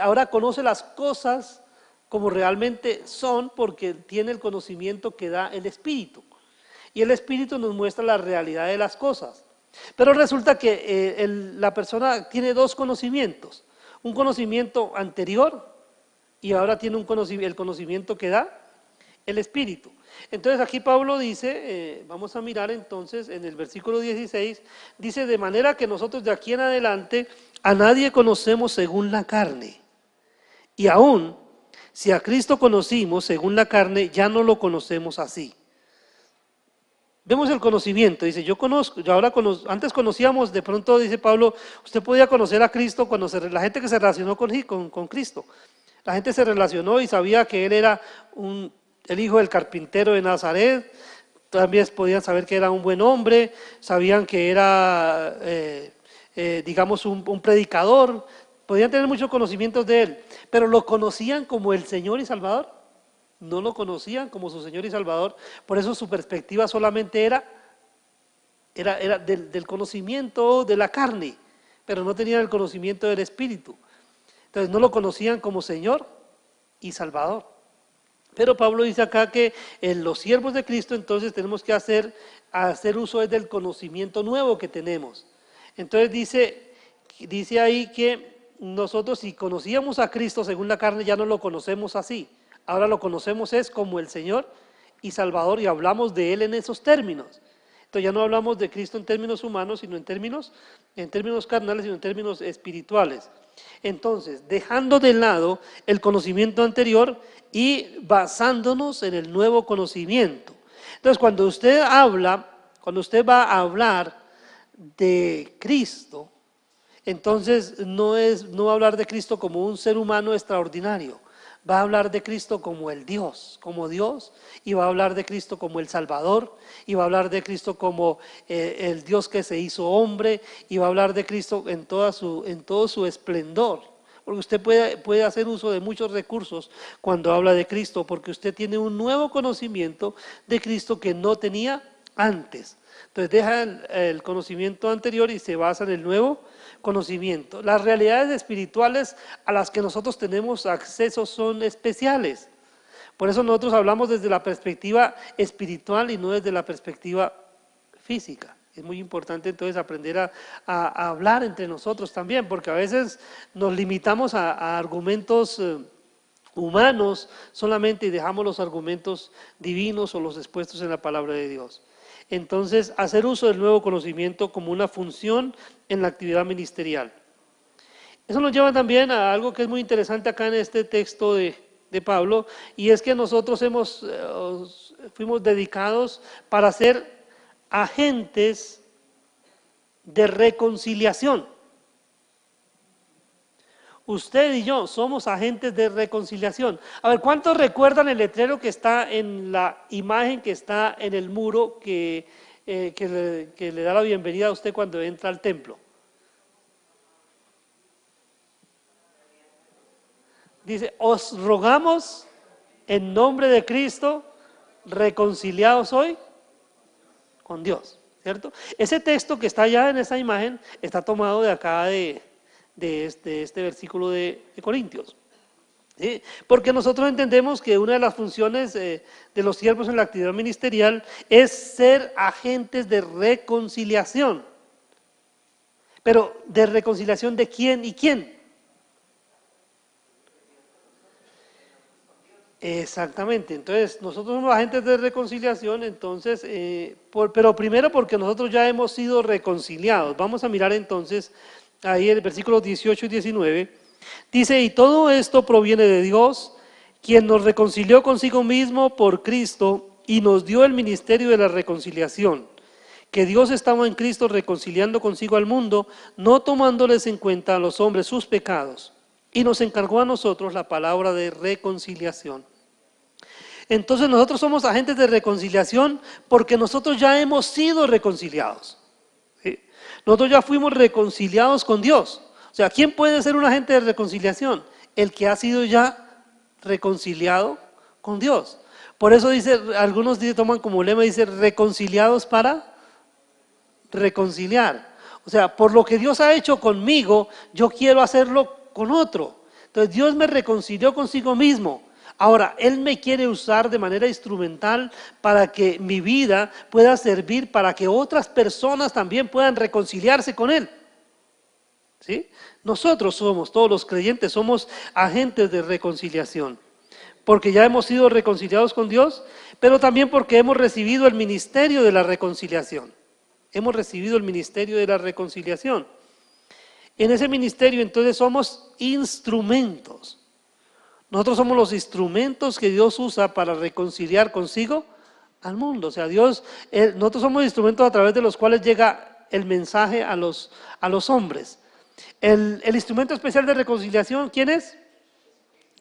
ahora conoce las cosas como realmente son porque tiene el conocimiento que da el Espíritu. Y el Espíritu nos muestra la realidad de las cosas. Pero resulta que la persona tiene dos conocimientos. Un conocimiento anterior y ahora tiene el conocimiento que da el Espíritu. Entonces aquí Pablo dice, vamos a mirar entonces en el versículo 16, dice, de manera que nosotros de aquí en adelante a nadie conocemos según la carne. Y aún, si a Cristo conocimos según la carne, ya no lo conocemos así. Vemos el conocimiento, dice, yo conozco, antes conocíamos, de pronto dice Pablo, usted podía conocer a Cristo cuando la gente que se relacionó con Cristo. La gente se relacionó y sabía que él era el hijo del carpintero de Nazaret, también podían saber que era un buen hombre, sabían que era, digamos, un predicador, podían tener muchos conocimientos de él, pero lo conocían como el Señor y Salvador, no lo conocían como su Señor y Salvador, por eso su perspectiva solamente era del conocimiento de la carne, pero no tenían el conocimiento del Espíritu, entonces no lo conocían como Señor y Salvador. Pero Pablo dice acá que en los siervos de Cristo entonces tenemos que hacer uso del conocimiento nuevo que tenemos. Entonces dice ahí que nosotros si conocíamos a Cristo según la carne ya no lo conocemos así. Ahora lo conocemos es como el Señor y Salvador y hablamos de Él en esos términos. Entonces ya no hablamos de Cristo en términos humanos, sino en términos carnales, sino en términos espirituales. Entonces, dejando de lado el conocimiento anterior y basándonos en el nuevo conocimiento. Entonces, cuando usted va a hablar de Cristo, entonces no va a hablar de Cristo como un ser humano extraordinario, va a hablar de Cristo como el Dios, como Dios, y va a hablar de Cristo como el Salvador, y va a hablar de Cristo como el Dios que se hizo hombre, y va a hablar de Cristo en todo su esplendor. Porque usted puede hacer uso de muchos recursos cuando habla de Cristo, porque usted tiene un nuevo conocimiento de Cristo que no tenía antes. Entonces deja el conocimiento anterior y se basa en el nuevo conocimiento. Las realidades espirituales a las que nosotros tenemos acceso son especiales. Por eso nosotros hablamos desde la perspectiva espiritual y no desde la perspectiva física. Es muy importante entonces aprender a hablar entre nosotros también, porque a veces nos limitamos a argumentos humanos solamente y dejamos los argumentos divinos o los expuestos en la palabra de Dios. Entonces, hacer uso del nuevo conocimiento como una función en la actividad ministerial. Eso nos lleva también a algo que es muy interesante acá en este texto de Pablo, y es que nosotros fuimos dedicados para ser agentes de reconciliación. Usted y yo somos agentes de reconciliación. A ver, ¿cuántos recuerdan el letrero que está en la imagen que está en el muro que le da la bienvenida a usted cuando entra al templo? Dice, os rogamos en nombre de Cristo, reconciliados hoy con Dios, ¿cierto? Ese texto que está allá en esa imagen está tomado de acá de este versículo de Corintios. ¿Sí? Porque nosotros entendemos que una de las funciones de los siervos en la actividad ministerial es ser agentes de reconciliación. Pero ¿de reconciliación de quién y quién? Exactamente, entonces nosotros somos agentes de reconciliación, entonces, pero primero porque nosotros ya hemos sido reconciliados. Vamos a mirar entonces ahí el versículo 18 y 19, dice, y todo esto proviene de Dios, quien nos reconcilió consigo mismo por Cristo y nos dio el ministerio de la reconciliación, que Dios estaba en Cristo reconciliando consigo al mundo, no tomándoles en cuenta a los hombres sus pecados, y nos encargó a nosotros la palabra de reconciliación. Entonces nosotros somos agentes de reconciliación porque nosotros ya hemos sido reconciliados. ¿Sí? Nosotros ya fuimos reconciliados con Dios. O sea, ¿quién puede ser un agente de reconciliación? El que ha sido ya reconciliado con Dios. Por eso dice, algunos toman como lema, dice, reconciliados para reconciliar. O sea, por lo que Dios ha hecho conmigo, yo quiero hacerlo con otro. Entonces Dios me reconcilió consigo mismo. Ahora, Él me quiere usar de manera instrumental para que mi vida pueda servir para que otras personas también puedan reconciliarse con Él. ¿Sí? Nosotros somos, todos los creyentes, somos agentes de reconciliación. Porque ya hemos sido reconciliados con Dios, pero también porque hemos recibido el ministerio de la reconciliación. Hemos recibido el ministerio de la reconciliación. En ese ministerio entonces somos instrumentos. Nosotros somos los instrumentos que Dios usa para reconciliar consigo al mundo. O sea, nosotros somos instrumentos a través de los cuales llega el mensaje a los hombres. El instrumento especial de reconciliación, ¿quién es?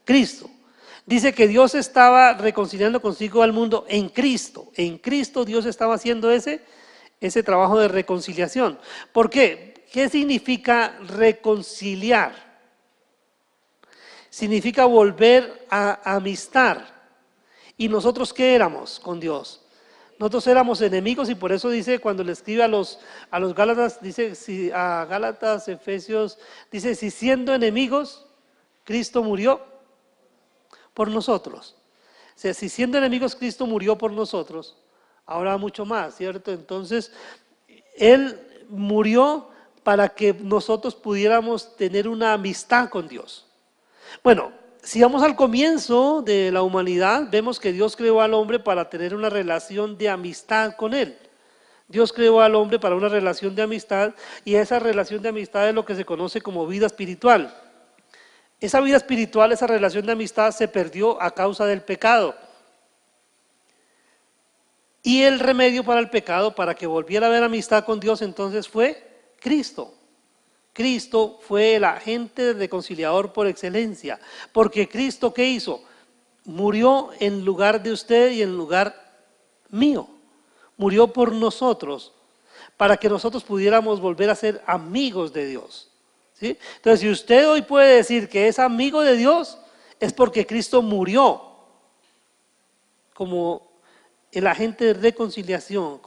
Cristo. Dice que Dios estaba reconciliando consigo al mundo en Cristo. En Cristo Dios estaba haciendo ese trabajo de reconciliación. ¿Por qué? ¿Qué significa reconciliar? Significa volver a amistad. ¿Y nosotros qué éramos con Dios? Nosotros éramos enemigos y por eso dice, cuando le escribe a los Gálatas, dice, a Gálatas, Efesios, dice, si siendo enemigos, Cristo murió por nosotros. O sea, si siendo enemigos Cristo murió por nosotros, ahora mucho más, ¿cierto? Entonces, Él murió para que nosotros pudiéramos tener una amistad con Dios. Bueno, si vamos al comienzo de la humanidad, vemos que Dios creó al hombre para tener una relación de amistad con Él. Dios creó al hombre para una relación de amistad y esa relación de amistad es lo que se conoce como vida espiritual. Esa vida espiritual, esa relación de amistad se perdió a causa del pecado. Y el remedio para el pecado, para que volviera a haber amistad con Dios, entonces fue Cristo. Cristo fue el agente reconciliador por excelencia, porque Cristo, ¿qué hizo? Murió en lugar de usted y en lugar mío. Murió por nosotros, para que nosotros pudiéramos volver a ser amigos de Dios. ¿Sí? Entonces, si usted hoy puede decir que es amigo de Dios, es porque Cristo murió como el agente de reconciliación,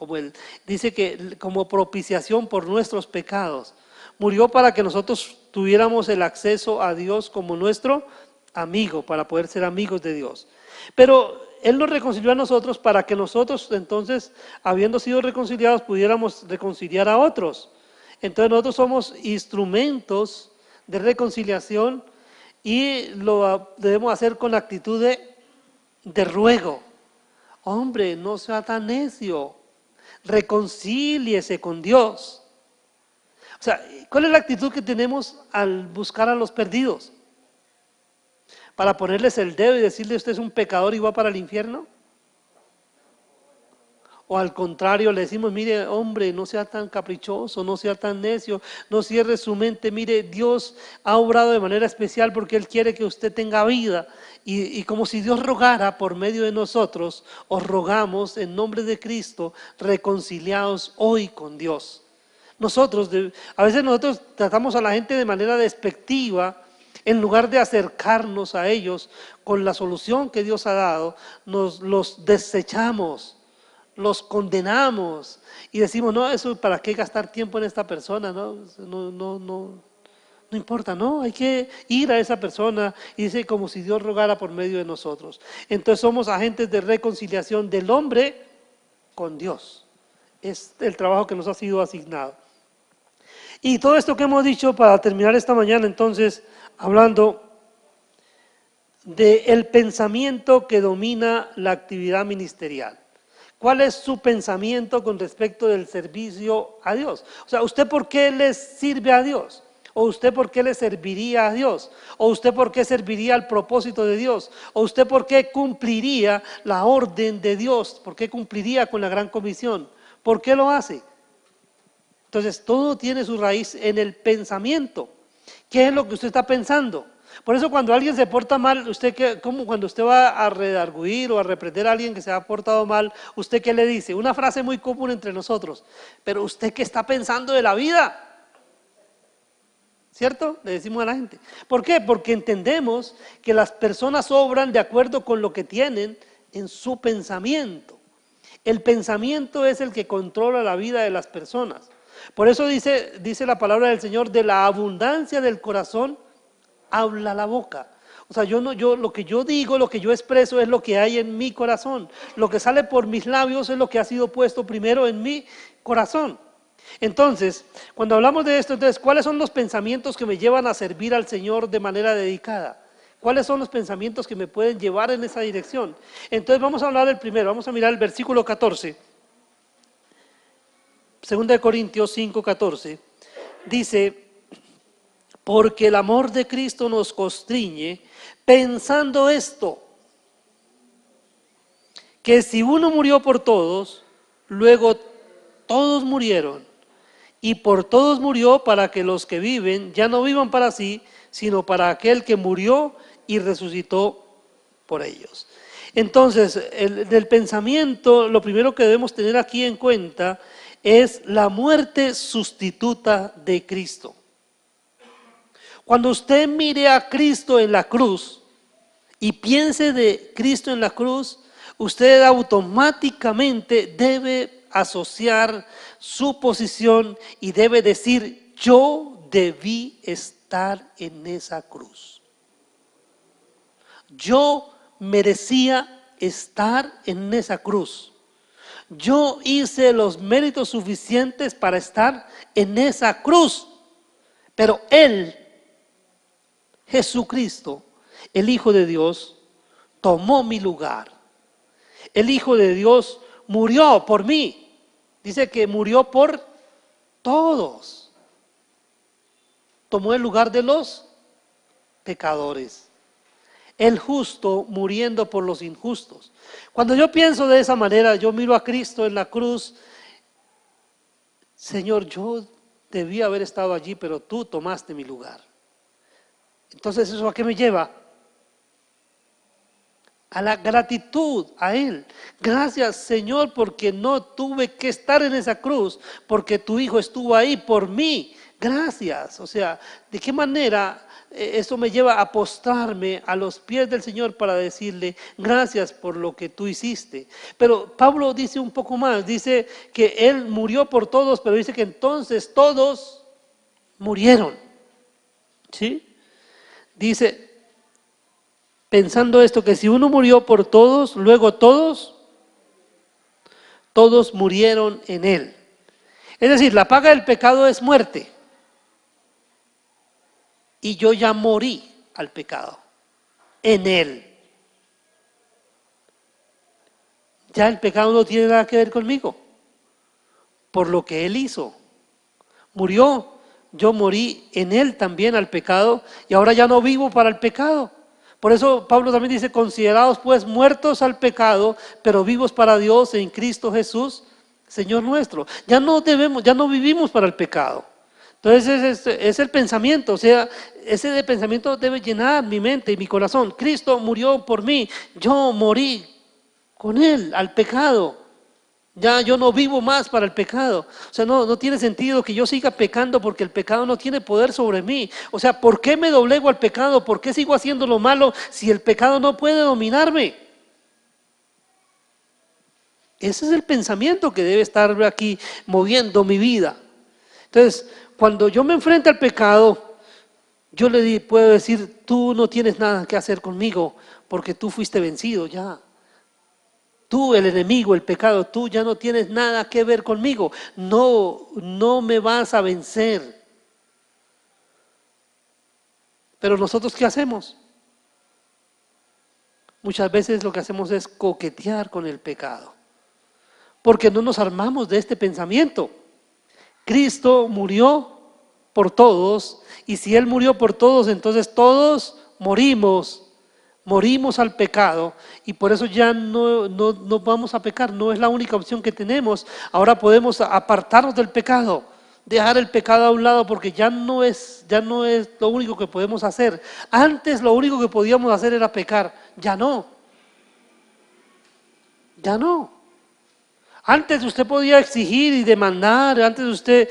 dice que como propiciación por nuestros pecados. Murió para que nosotros tuviéramos el acceso a Dios como nuestro amigo, para poder ser amigos de Dios. Pero Él nos reconcilió a nosotros para que nosotros entonces, habiendo sido reconciliados, pudiéramos reconciliar a otros. Entonces nosotros somos instrumentos de reconciliación y lo debemos hacer con actitud de ruego. Hombre, no sea tan necio, reconcíliese con Dios. O sea, ¿cuál es la actitud que tenemos al buscar a los perdidos? ¿Para ponerles el dedo y decirle usted es un pecador y va para el infierno? O al contrario, le decimos, mire, hombre, no sea tan caprichoso, no sea tan necio, no cierre su mente, mire, Dios ha obrado de manera especial porque Él quiere que usted tenga vida. Y como si Dios rogara por medio de nosotros, os rogamos en nombre de Cristo, reconciliados hoy con Dios. A veces nosotros tratamos a la gente de manera despectiva, en lugar de acercarnos a ellos con la solución que Dios ha dado, los desechamos. Los condenamos y decimos, no, eso para qué gastar tiempo en esta persona, no importa, no, hay que ir a esa persona y dice como si Dios rogara por medio de nosotros. Entonces somos agentes de reconciliación del hombre con Dios. Es el trabajo que nos ha sido asignado. Y todo esto que hemos dicho para terminar esta mañana, entonces, hablando del pensamiento que domina la actividad ministerial. ¿Cuál es su pensamiento con respecto del servicio a Dios? O sea, ¿usted por qué le sirve a Dios? ¿O usted por qué le serviría a Dios? ¿O usted por qué serviría al propósito de Dios? ¿O usted por qué cumpliría la orden de Dios? ¿Por qué cumpliría con la gran comisión? ¿Por qué lo hace? Entonces, todo tiene su raíz en el pensamiento. ¿Qué es lo que usted está pensando? Por eso cuando alguien se porta mal, como cuando usted va a redarguir o a reprender a alguien que se ha portado mal, ¿usted qué le dice? Una frase muy común entre nosotros, pero ¿usted qué está pensando de la vida? ¿Cierto? Le decimos a la gente. ¿Por qué? Porque entendemos que las personas obran de acuerdo con lo que tienen en su pensamiento. El pensamiento es el que controla la vida de las personas. Por eso dice la palabra del Señor, de la abundancia del corazón habla la boca. O sea, lo que yo digo, lo que yo expreso es lo que hay en mi corazón. Lo que sale por mis labios es lo que ha sido puesto primero en mi corazón. Entonces, cuando hablamos de esto, entonces, ¿cuáles son los pensamientos que me llevan a servir al Señor de manera dedicada? ¿Cuáles son los pensamientos que me pueden llevar en esa dirección? Entonces vamos a hablar del primero, vamos a mirar el versículo 14. 2 Corintios 5, 14. Dice, porque el amor de Cristo nos constriñe, pensando esto, que si uno murió por todos, luego todos murieron, y por todos murió para que los que viven ya no vivan para sí, sino para aquel que murió y resucitó por ellos. Entonces, del pensamiento, lo primero que debemos tener aquí en cuenta es la muerte sustituta de Cristo. Cuando usted mire a Cristo en la cruz y piense de Cristo en la cruz, usted automáticamente debe asociar su posición y debe decir, yo debí estar en esa cruz. Yo merecía estar en esa cruz. Yo hice los méritos suficientes para estar en esa cruz. Pero Él, Jesucristo, el Hijo de Dios, tomó mi lugar. El Hijo de Dios murió por mí. Dice que murió por todos. Tomó el lugar de los pecadores. El justo muriendo por los injustos. Cuando yo pienso de esa manera, yo miro a Cristo en la cruz. Señor, yo debí haber estado allí, pero tú tomaste mi lugar. Entonces, ¿eso a qué me lleva? A la gratitud a Él. Gracias, Señor, porque no tuve que estar en esa cruz, porque tu Hijo estuvo ahí por mí. Gracias. O sea, ¿de qué manera eso me lleva a postrarme a los pies del Señor para decirle gracias por lo que tú hiciste? Pero Pablo dice un poco más, dice que Él murió por todos, pero dice que entonces todos murieron. ¿Sí? Dice, pensando esto, que si uno murió por todos, luego todos murieron en Él. Es decir, la paga del pecado es muerte. Y yo ya morí al pecado, en Él. Ya el pecado no tiene nada que ver conmigo, por lo que Él hizo. Murió, yo morí en Él también al pecado, y ahora ya no vivo para el pecado. Por eso Pablo también dice, considerados pues muertos al pecado, pero vivos para Dios en Cristo Jesús, Señor nuestro. Ya no vivimos para el pecado. Entonces es el pensamiento, o sea, ese pensamiento debe llenar mi mente y mi corazón. Cristo murió por mí, yo morí con Él al pecado. Ya yo no vivo más para el pecado. O sea, no tiene sentido que yo siga pecando porque el pecado no tiene poder sobre mí. O sea, ¿por qué me doblego al pecado? ¿Por qué sigo haciendo lo malo si el pecado no puede dominarme? Ese es el pensamiento que debe estar aquí moviendo mi vida. Entonces, cuando yo me enfrento al pecado, yo puedo decir, tú no tienes nada que hacer conmigo porque tú fuiste vencido ya. Tú, el enemigo, el pecado, tú ya no tienes nada que ver conmigo. No me vas a vencer. Pero nosotros, ¿qué hacemos? Muchas veces lo que hacemos es coquetear con el pecado. Porque no nos armamos de este pensamiento. Cristo murió por todos, y si Él murió por todos, entonces todos morimos al pecado, y por eso ya no vamos a pecar, no es la única opción que tenemos. Ahora podemos apartarnos del pecado, dejar el pecado a un lado, porque ya no es lo único que podemos hacer. Antes lo único que podíamos hacer era pecar, ya no. Antes usted podía exigir y demandar, antes usted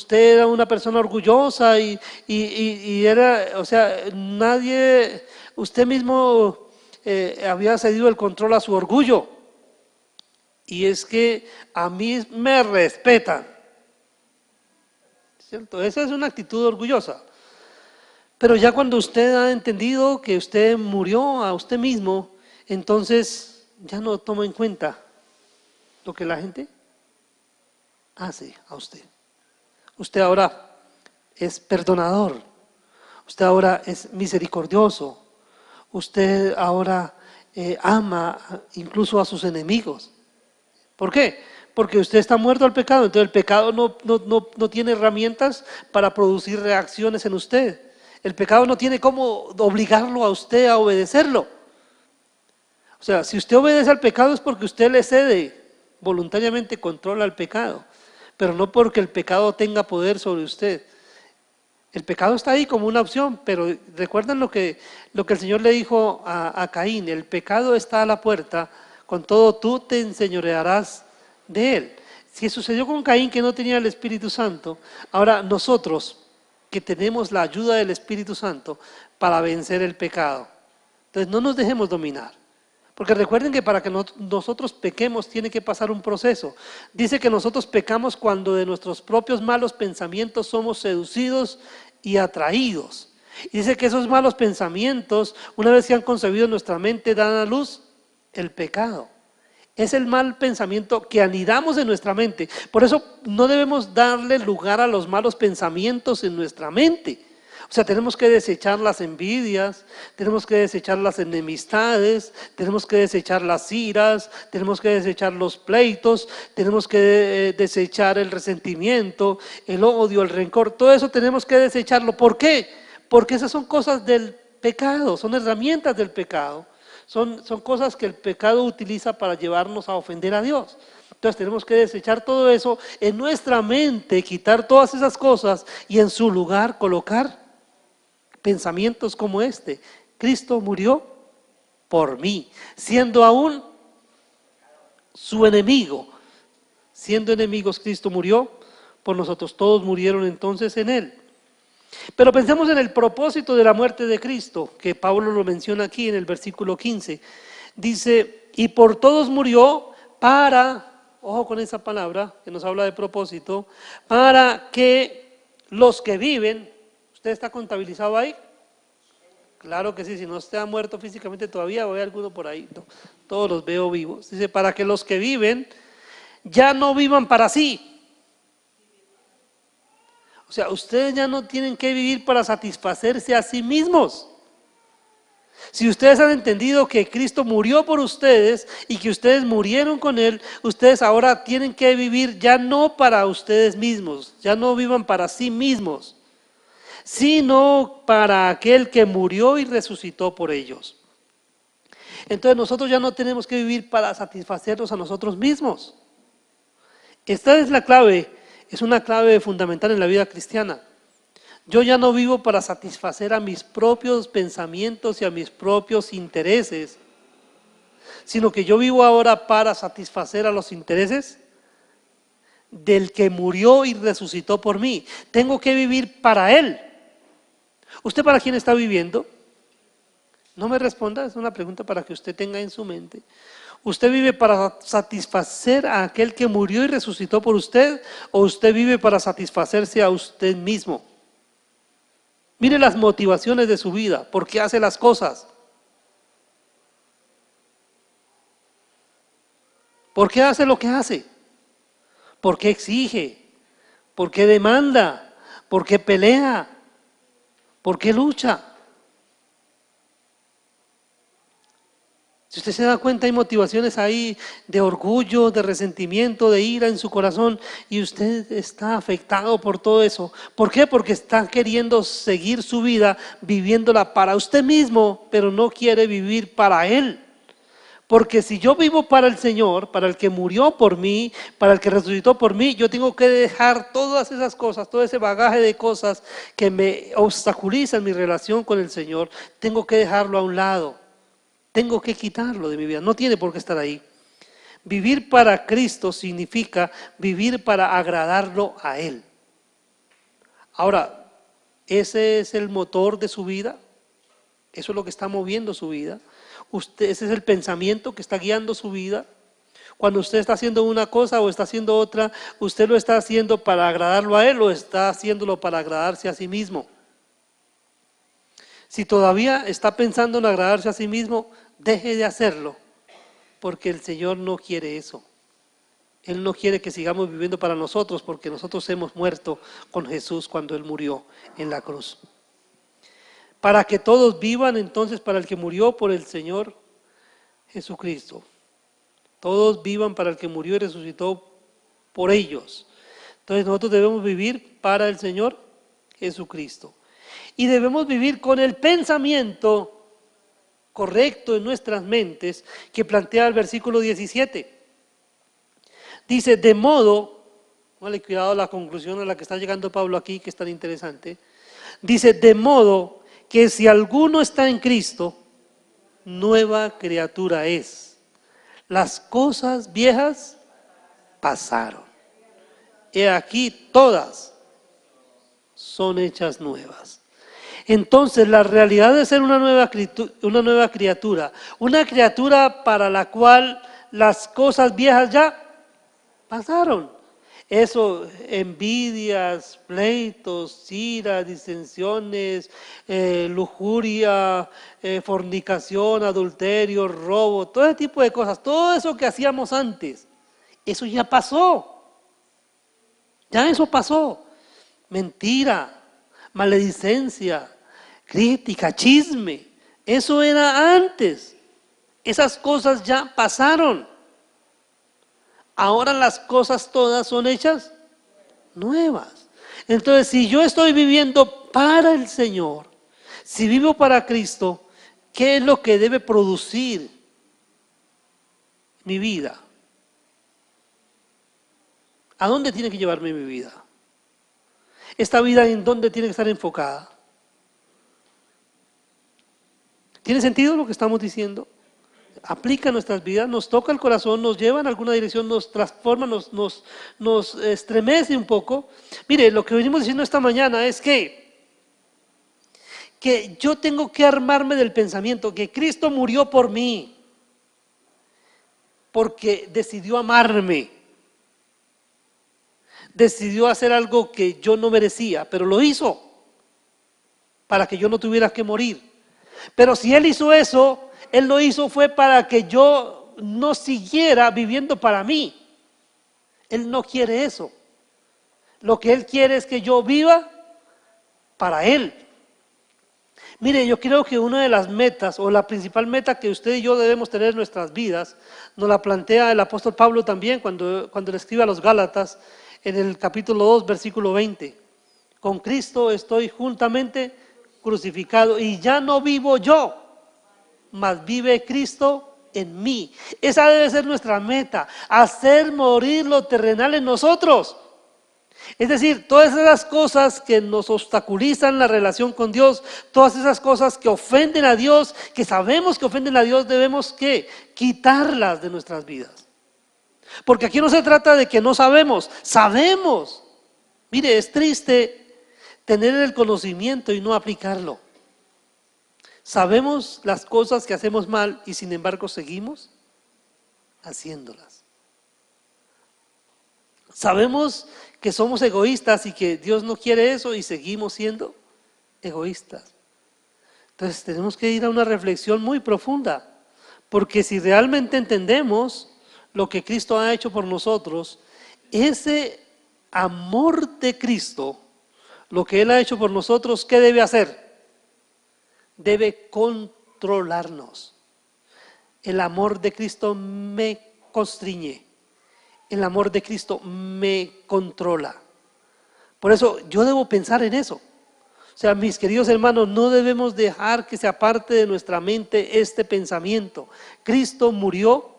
era una persona orgullosa y era, o sea, usted mismo había cedido el control a su orgullo. Y es que a mí me respetan, ¿cierto? Esa es una actitud orgullosa. Pero ya cuando usted ha entendido que usted murió a usted mismo, entonces ya no toma en cuenta lo que la gente hace a usted. Usted ahora es perdonador, usted ahora es misericordioso, usted ahora ama incluso a sus enemigos. ¿Por qué? Porque usted está muerto al pecado, entonces el pecado no tiene herramientas para producir reacciones en usted. El pecado no tiene cómo obligarlo a usted a obedecerlo. O sea, si usted obedece al pecado es porque usted le cede, voluntariamente controla el pecado, pero no porque el pecado tenga poder sobre usted. El pecado está ahí como una opción, pero recuerdan lo que el Señor le dijo a Caín: el pecado está a la puerta, con todo tú te enseñorearás de él. Si sucedió con Caín, que no tenía el Espíritu Santo, ahora nosotros que tenemos la ayuda del Espíritu Santo para vencer el pecado. Entonces no nos dejemos dominar. Porque recuerden que para que nosotros pequemos tiene que pasar un proceso. Dice que nosotros pecamos cuando de nuestros propios malos pensamientos somos seducidos y atraídos. Y dice que esos malos pensamientos, una vez que han concebido en nuestra mente, dan a luz el pecado. Es el mal pensamiento que anidamos en nuestra mente. Por eso no debemos darle lugar a los malos pensamientos en nuestra mente. O sea, tenemos que desechar las envidias, tenemos que desechar las enemistades, tenemos que desechar las iras, tenemos que desechar los pleitos, tenemos que desechar el resentimiento, el odio, el rencor. Todo eso tenemos que desecharlo. ¿Por qué? Porque esas son cosas del pecado, son herramientas del pecado. Son cosas que el pecado utiliza para llevarnos a ofender a Dios. Entonces tenemos que desechar todo eso en nuestra mente, quitar todas esas cosas y en su lugar colocar pensamientos como este. Cristo murió por mí, siendo aún su enemigo. Siendo enemigos, Cristo murió por nosotros. Todos murieron entonces en Él. Pero pensemos en el propósito de la muerte de Cristo, que Pablo lo menciona aquí en el versículo 15. Dice, y por todos murió para, ojo con esa palabra que nos habla de propósito, para que los que viven, ¿usted está contabilizado ahí? Claro que sí, si no usted ha muerto físicamente todavía, o hay alguno por ahí, no, todos los veo vivos. Dice, para que los que viven ya no vivan para sí. O sea, ustedes ya no tienen que vivir para satisfacerse a sí mismos. Si ustedes han entendido que Cristo murió por ustedes y que ustedes murieron con Él, ustedes ahora tienen que vivir ya no para ustedes mismos, ya no vivan para sí mismos, sino para aquel que murió y resucitó por ellos. Entonces nosotros ya no tenemos que vivir para satisfacernos a nosotros mismos. Esta es la clave, es una clave fundamental en la vida cristiana. Yo ya no vivo para satisfacer a mis propios pensamientos y a mis propios intereses, sino que yo vivo ahora para satisfacer a los intereses del que murió y resucitó por mí. Tengo que vivir para Él. ¿Usted para quién está viviendo? No me responda, es una pregunta para que usted tenga en su mente. ¿Usted vive para satisfacer a aquel que murió y resucitó por usted, o usted vive para satisfacerse a usted mismo? Mire las motivaciones de su vida, ¿por qué hace las cosas? ¿Por qué hace lo que hace? ¿Por qué exige? ¿Por qué demanda? ¿Por qué pelea? ¿Por qué lucha? Si usted se da cuenta, hay motivaciones ahí de orgullo, de resentimiento, de ira en su corazón, y usted está afectado por todo eso. ¿Por qué? Porque está queriendo seguir su vida viviéndola para usted mismo, pero no quiere vivir para Él. Porque si yo vivo para el Señor, para el que murió por mí, para el que resucitó por mí, yo tengo que dejar todas esas cosas, todo ese bagaje de cosas que me obstaculizan mi relación con el Señor, tengo que dejarlo a un lado. Tengo que quitarlo de mi vida, no tiene por qué estar ahí. Vivir para Cristo significa vivir para agradarlo a Él. Ahora, ¿ese es el motor de su vida? ¿Eso es lo que está moviendo su vida? ¿Ese es el pensamiento que está guiando su vida? Cuando usted está haciendo una cosa o está haciendo otra, ¿usted lo está haciendo para agradarlo a Él o está haciéndolo para agradarse a sí mismo? Si todavía está pensando en agradarse a sí mismo, deje de hacerlo, porque el Señor no quiere eso. Él no quiere que sigamos viviendo para nosotros, porque nosotros hemos muerto con Jesús cuando Él murió en la cruz. Para que todos vivan entonces para el que murió por el Señor Jesucristo. Todos vivan para el que murió y resucitó por ellos. Entonces nosotros debemos vivir para el Señor Jesucristo. Y debemos vivir con el pensamiento correcto en nuestras mentes que plantea el versículo 17. Dice, de modo, vale, cuidado la conclusión a la que está llegando Pablo aquí, que es tan interesante. Dice, de modo que si alguno está en Cristo, nueva criatura es. Las cosas viejas pasaron. He aquí todas son hechas nuevas. Entonces la realidad de ser una nueva criatura, una criatura para la cual las cosas viejas ya pasaron. Eso, envidias, pleitos, iras, disensiones, lujuria, fornicación, adulterio, robo, todo ese tipo de cosas, todo eso que hacíamos antes, eso ya pasó. Ya eso pasó. Mentira, maledicencia, crítica, chisme, eso era antes. Esas cosas ya pasaron. Ahora las cosas todas son hechas nuevas. Entonces, si yo estoy viviendo para el Señor, si vivo para Cristo, ¿qué es lo que debe producir mi vida? ¿A dónde tiene que llevarme mi vida? ¿Esta vida en dónde tiene que estar enfocada? ¿Tiene sentido lo que estamos diciendo? Aplica a nuestras vidas, nos toca el corazón, nos lleva en alguna dirección, nos transforma, nos estremece un poco. Mire, lo que venimos diciendo esta mañana es que yo tengo que armarme del pensamiento que Cristo murió por mí, porque decidió amarme, decidió hacer algo que yo no merecía, pero lo hizo para que yo no tuviera que morir. Pero si Él hizo eso, Él lo hizo fue para que yo no siguiera viviendo para mí. Él no quiere eso. Lo que Él quiere es que yo viva para Él. Mire, yo creo que una de las metas, o la principal meta que usted y yo debemos tener en nuestras vidas, nos la plantea el apóstol Pablo también cuando le escribe a los Gálatas en el capítulo 2, versículo 20. Con Cristo estoy juntamente crucificado y ya no vivo yo, mas vive Cristo en mí. Esa debe ser nuestra meta, hacer morir lo terrenal en nosotros. Es decir, todas esas cosas que nos obstaculizan la relación con Dios, todas esas cosas que ofenden a Dios, que sabemos que ofenden a Dios, debemos ¿qué? Quitarlas de nuestras vidas. Porque aquí no se trata de que no sabemos, sabemos. Mire, es triste tener el conocimiento y no aplicarlo. Sabemos las cosas que hacemos mal y sin embargo seguimos haciéndolas. Sabemos que somos egoístas y que Dios no quiere eso y seguimos siendo egoístas. Entonces tenemos que ir a una reflexión muy profunda, porque si realmente entendemos lo que Cristo ha hecho por nosotros, ese amor de Cristo, lo que Él ha hecho por nosotros, ¿qué debe hacer? Debe controlarnos. El amor de Cristo me constriñe. El amor de Cristo me controla. Por eso yo debo pensar en eso. O sea, mis queridos hermanos, no debemos dejar que se aparte de nuestra mente este pensamiento. Cristo murió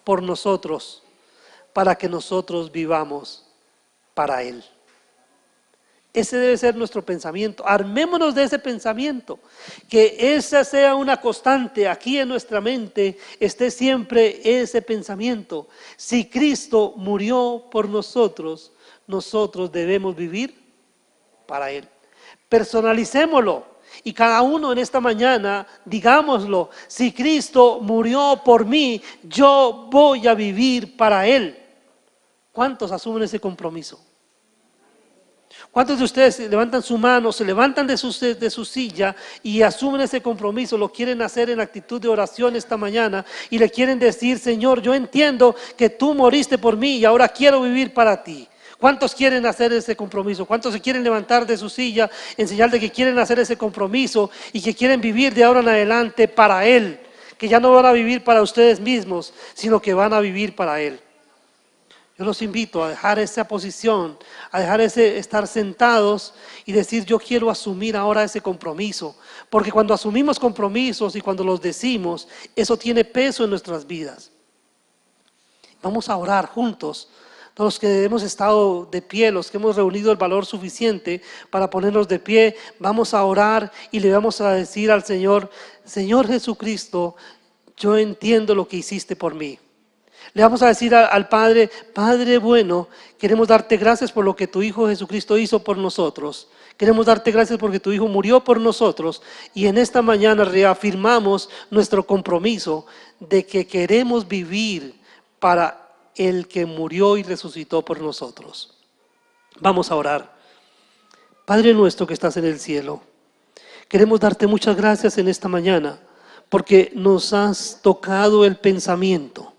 por nosotros, para que nosotros vivamos para Él. Ese debe ser nuestro pensamiento. Armémonos de ese pensamiento, que esa sea una constante aquí en nuestra mente, esté siempre ese pensamiento. Si Cristo murió por nosotros, nosotros debemos vivir para Él. Personalicémoslo y cada uno en esta mañana digámoslo: si Cristo murió por mí, yo voy a vivir para Él. ¿Cuántos asumen ese compromiso? ¿Cuántos de ustedes levantan su mano, se levantan de su silla y asumen ese compromiso? Lo quieren hacer en actitud de oración esta mañana y le quieren decir: Señor, yo entiendo que tú moriste por mí y ahora quiero vivir para ti. ¿Cuántos quieren hacer ese compromiso? ¿Cuántos se quieren levantar de su silla en señal de que quieren hacer ese compromiso y que quieren vivir de ahora en adelante para Él? Que ya no van a vivir para ustedes mismos, sino que van a vivir para Él. Yo los invito a dejar esa posición, a dejar ese estar sentados y decir: yo quiero asumir ahora ese compromiso. Porque cuando asumimos compromisos y cuando los decimos, eso tiene peso en nuestras vidas. Vamos a orar juntos. Los que hemos estado de pie, los que hemos reunido el valor suficiente para ponernos de pie, vamos a orar y le vamos a decir al Señor: Señor Jesucristo, yo entiendo lo que hiciste por mí. Le vamos a decir al Padre: Padre bueno, queremos darte gracias por lo que tu Hijo Jesucristo hizo por nosotros. Queremos darte gracias porque tu Hijo murió por nosotros y en esta mañana reafirmamos nuestro compromiso de que queremos vivir para el que murió y resucitó por nosotros. Vamos a orar. Padre nuestro que estás en el cielo, queremos darte muchas gracias en esta mañana porque nos has tocado el pensamiento.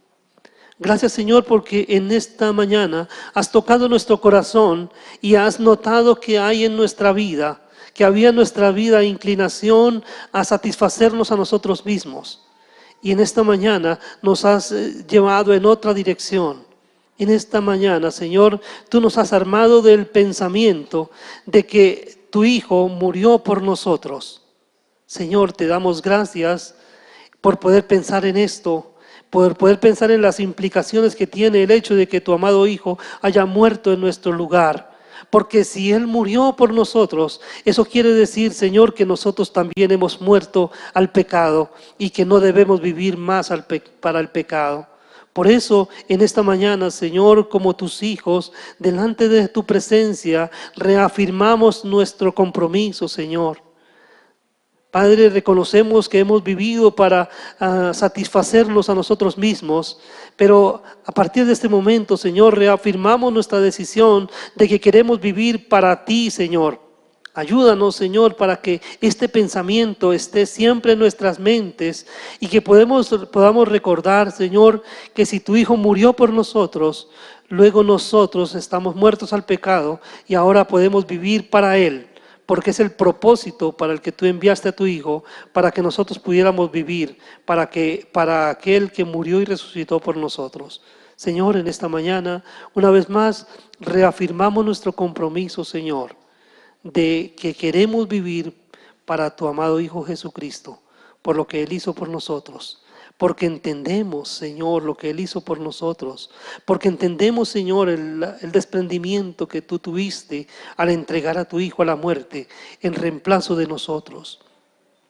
Gracias, Señor, porque en esta mañana has tocado nuestro corazón y has notado que hay en nuestra vida, que había en nuestra vida inclinación a satisfacernos a nosotros mismos. Y en esta mañana nos has llevado en otra dirección. En esta mañana, Señor, tú nos has armado del pensamiento de que tu Hijo murió por nosotros. Señor, te damos gracias por poder pensar en esto, poder pensar en las implicaciones que tiene el hecho de que tu amado Hijo haya muerto en nuestro lugar. Porque si Él murió por nosotros, eso quiere decir, Señor, que nosotros también hemos muerto al pecado y que no debemos vivir más para el pecado. Por eso, en esta mañana, Señor, como tus hijos, delante de tu presencia, reafirmamos nuestro compromiso, Señor. Padre, reconocemos que hemos vivido para satisfacernos a nosotros mismos, pero a partir de este momento, Señor, reafirmamos nuestra decisión de que queremos vivir para ti, Señor. Ayúdanos, Señor, para que este pensamiento esté siempre en nuestras mentes y que podamos recordar, Señor, que si tu Hijo murió por nosotros, luego nosotros estamos muertos al pecado y ahora podemos vivir para Él. Porque es el propósito para el que tú enviaste a tu Hijo, para que nosotros pudiéramos vivir, para aquel que murió y resucitó por nosotros. Señor, en esta mañana, una vez más, reafirmamos nuestro compromiso, Señor, de que queremos vivir para tu amado Hijo Jesucristo, por lo que Él hizo por nosotros. Porque entendemos, Señor, lo que Él hizo por nosotros. Porque entendemos, Señor, el desprendimiento que tú tuviste al entregar a tu Hijo a la muerte en reemplazo de nosotros.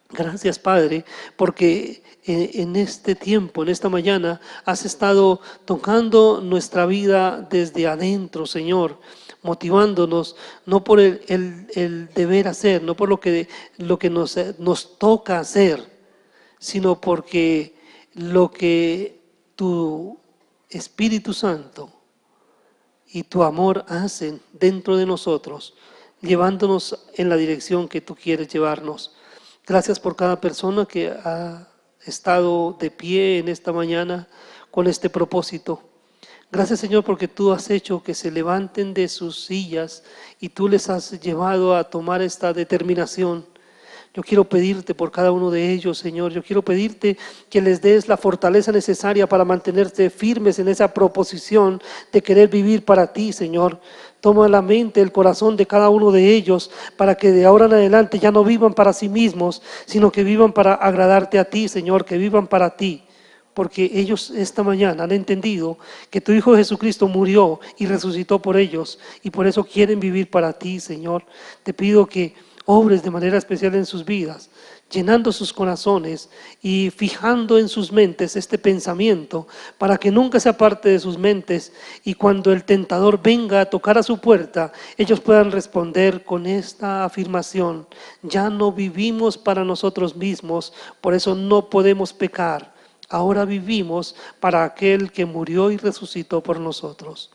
Gracias, Padre, porque en este tiempo, en esta mañana, has estado tocando nuestra vida desde adentro, Señor, motivándonos, no por el deber hacer, no por lo que nos toca hacer, sino porque lo que tu Espíritu Santo y tu amor hacen dentro de nosotros, llevándonos en la dirección que tú quieres llevarnos. Gracias por cada persona que ha estado de pie en esta mañana con este propósito. Gracias, Señor, porque tú has hecho que se levanten de sus sillas y tú les has llevado a tomar esta determinación. Yo quiero pedirte por cada uno de ellos, Señor. Yo quiero pedirte que les des la fortaleza necesaria para mantenerse firmes en esa proposición de querer vivir para ti, Señor. Toma la mente, el corazón de cada uno de ellos para que de ahora en adelante ya no vivan para sí mismos, sino que vivan para agradarte a ti, Señor, que vivan para ti. Porque ellos esta mañana han entendido que tu Hijo Jesucristo murió y resucitó por ellos y por eso quieren vivir para ti, Señor. Te pido que obres de manera especial en sus vidas, llenando sus corazones y fijando en sus mentes este pensamiento para que nunca se aparte de sus mentes y cuando el tentador venga a tocar a su puerta, ellos puedan responder con esta afirmación: ya no vivimos para nosotros mismos, por eso no podemos pecar. Ahora vivimos para aquel que murió y resucitó por nosotros.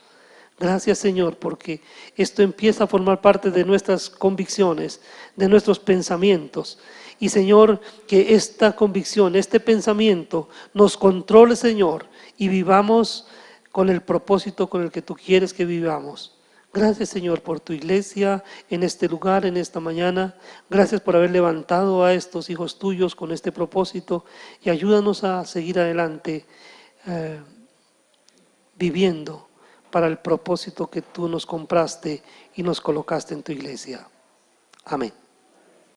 Gracias, Señor, porque esto empieza a formar parte de nuestras convicciones, de nuestros pensamientos. Y, Señor, que esta convicción, este pensamiento nos controle, Señor, y vivamos con el propósito con el que tú quieres que vivamos. Gracias, Señor, por tu iglesia en este lugar, en esta mañana. Gracias por haber levantado a estos hijos tuyos con este propósito y ayúdanos a seguir adelante viviendo para el propósito que tú nos compraste y nos colocaste en tu iglesia. Amén.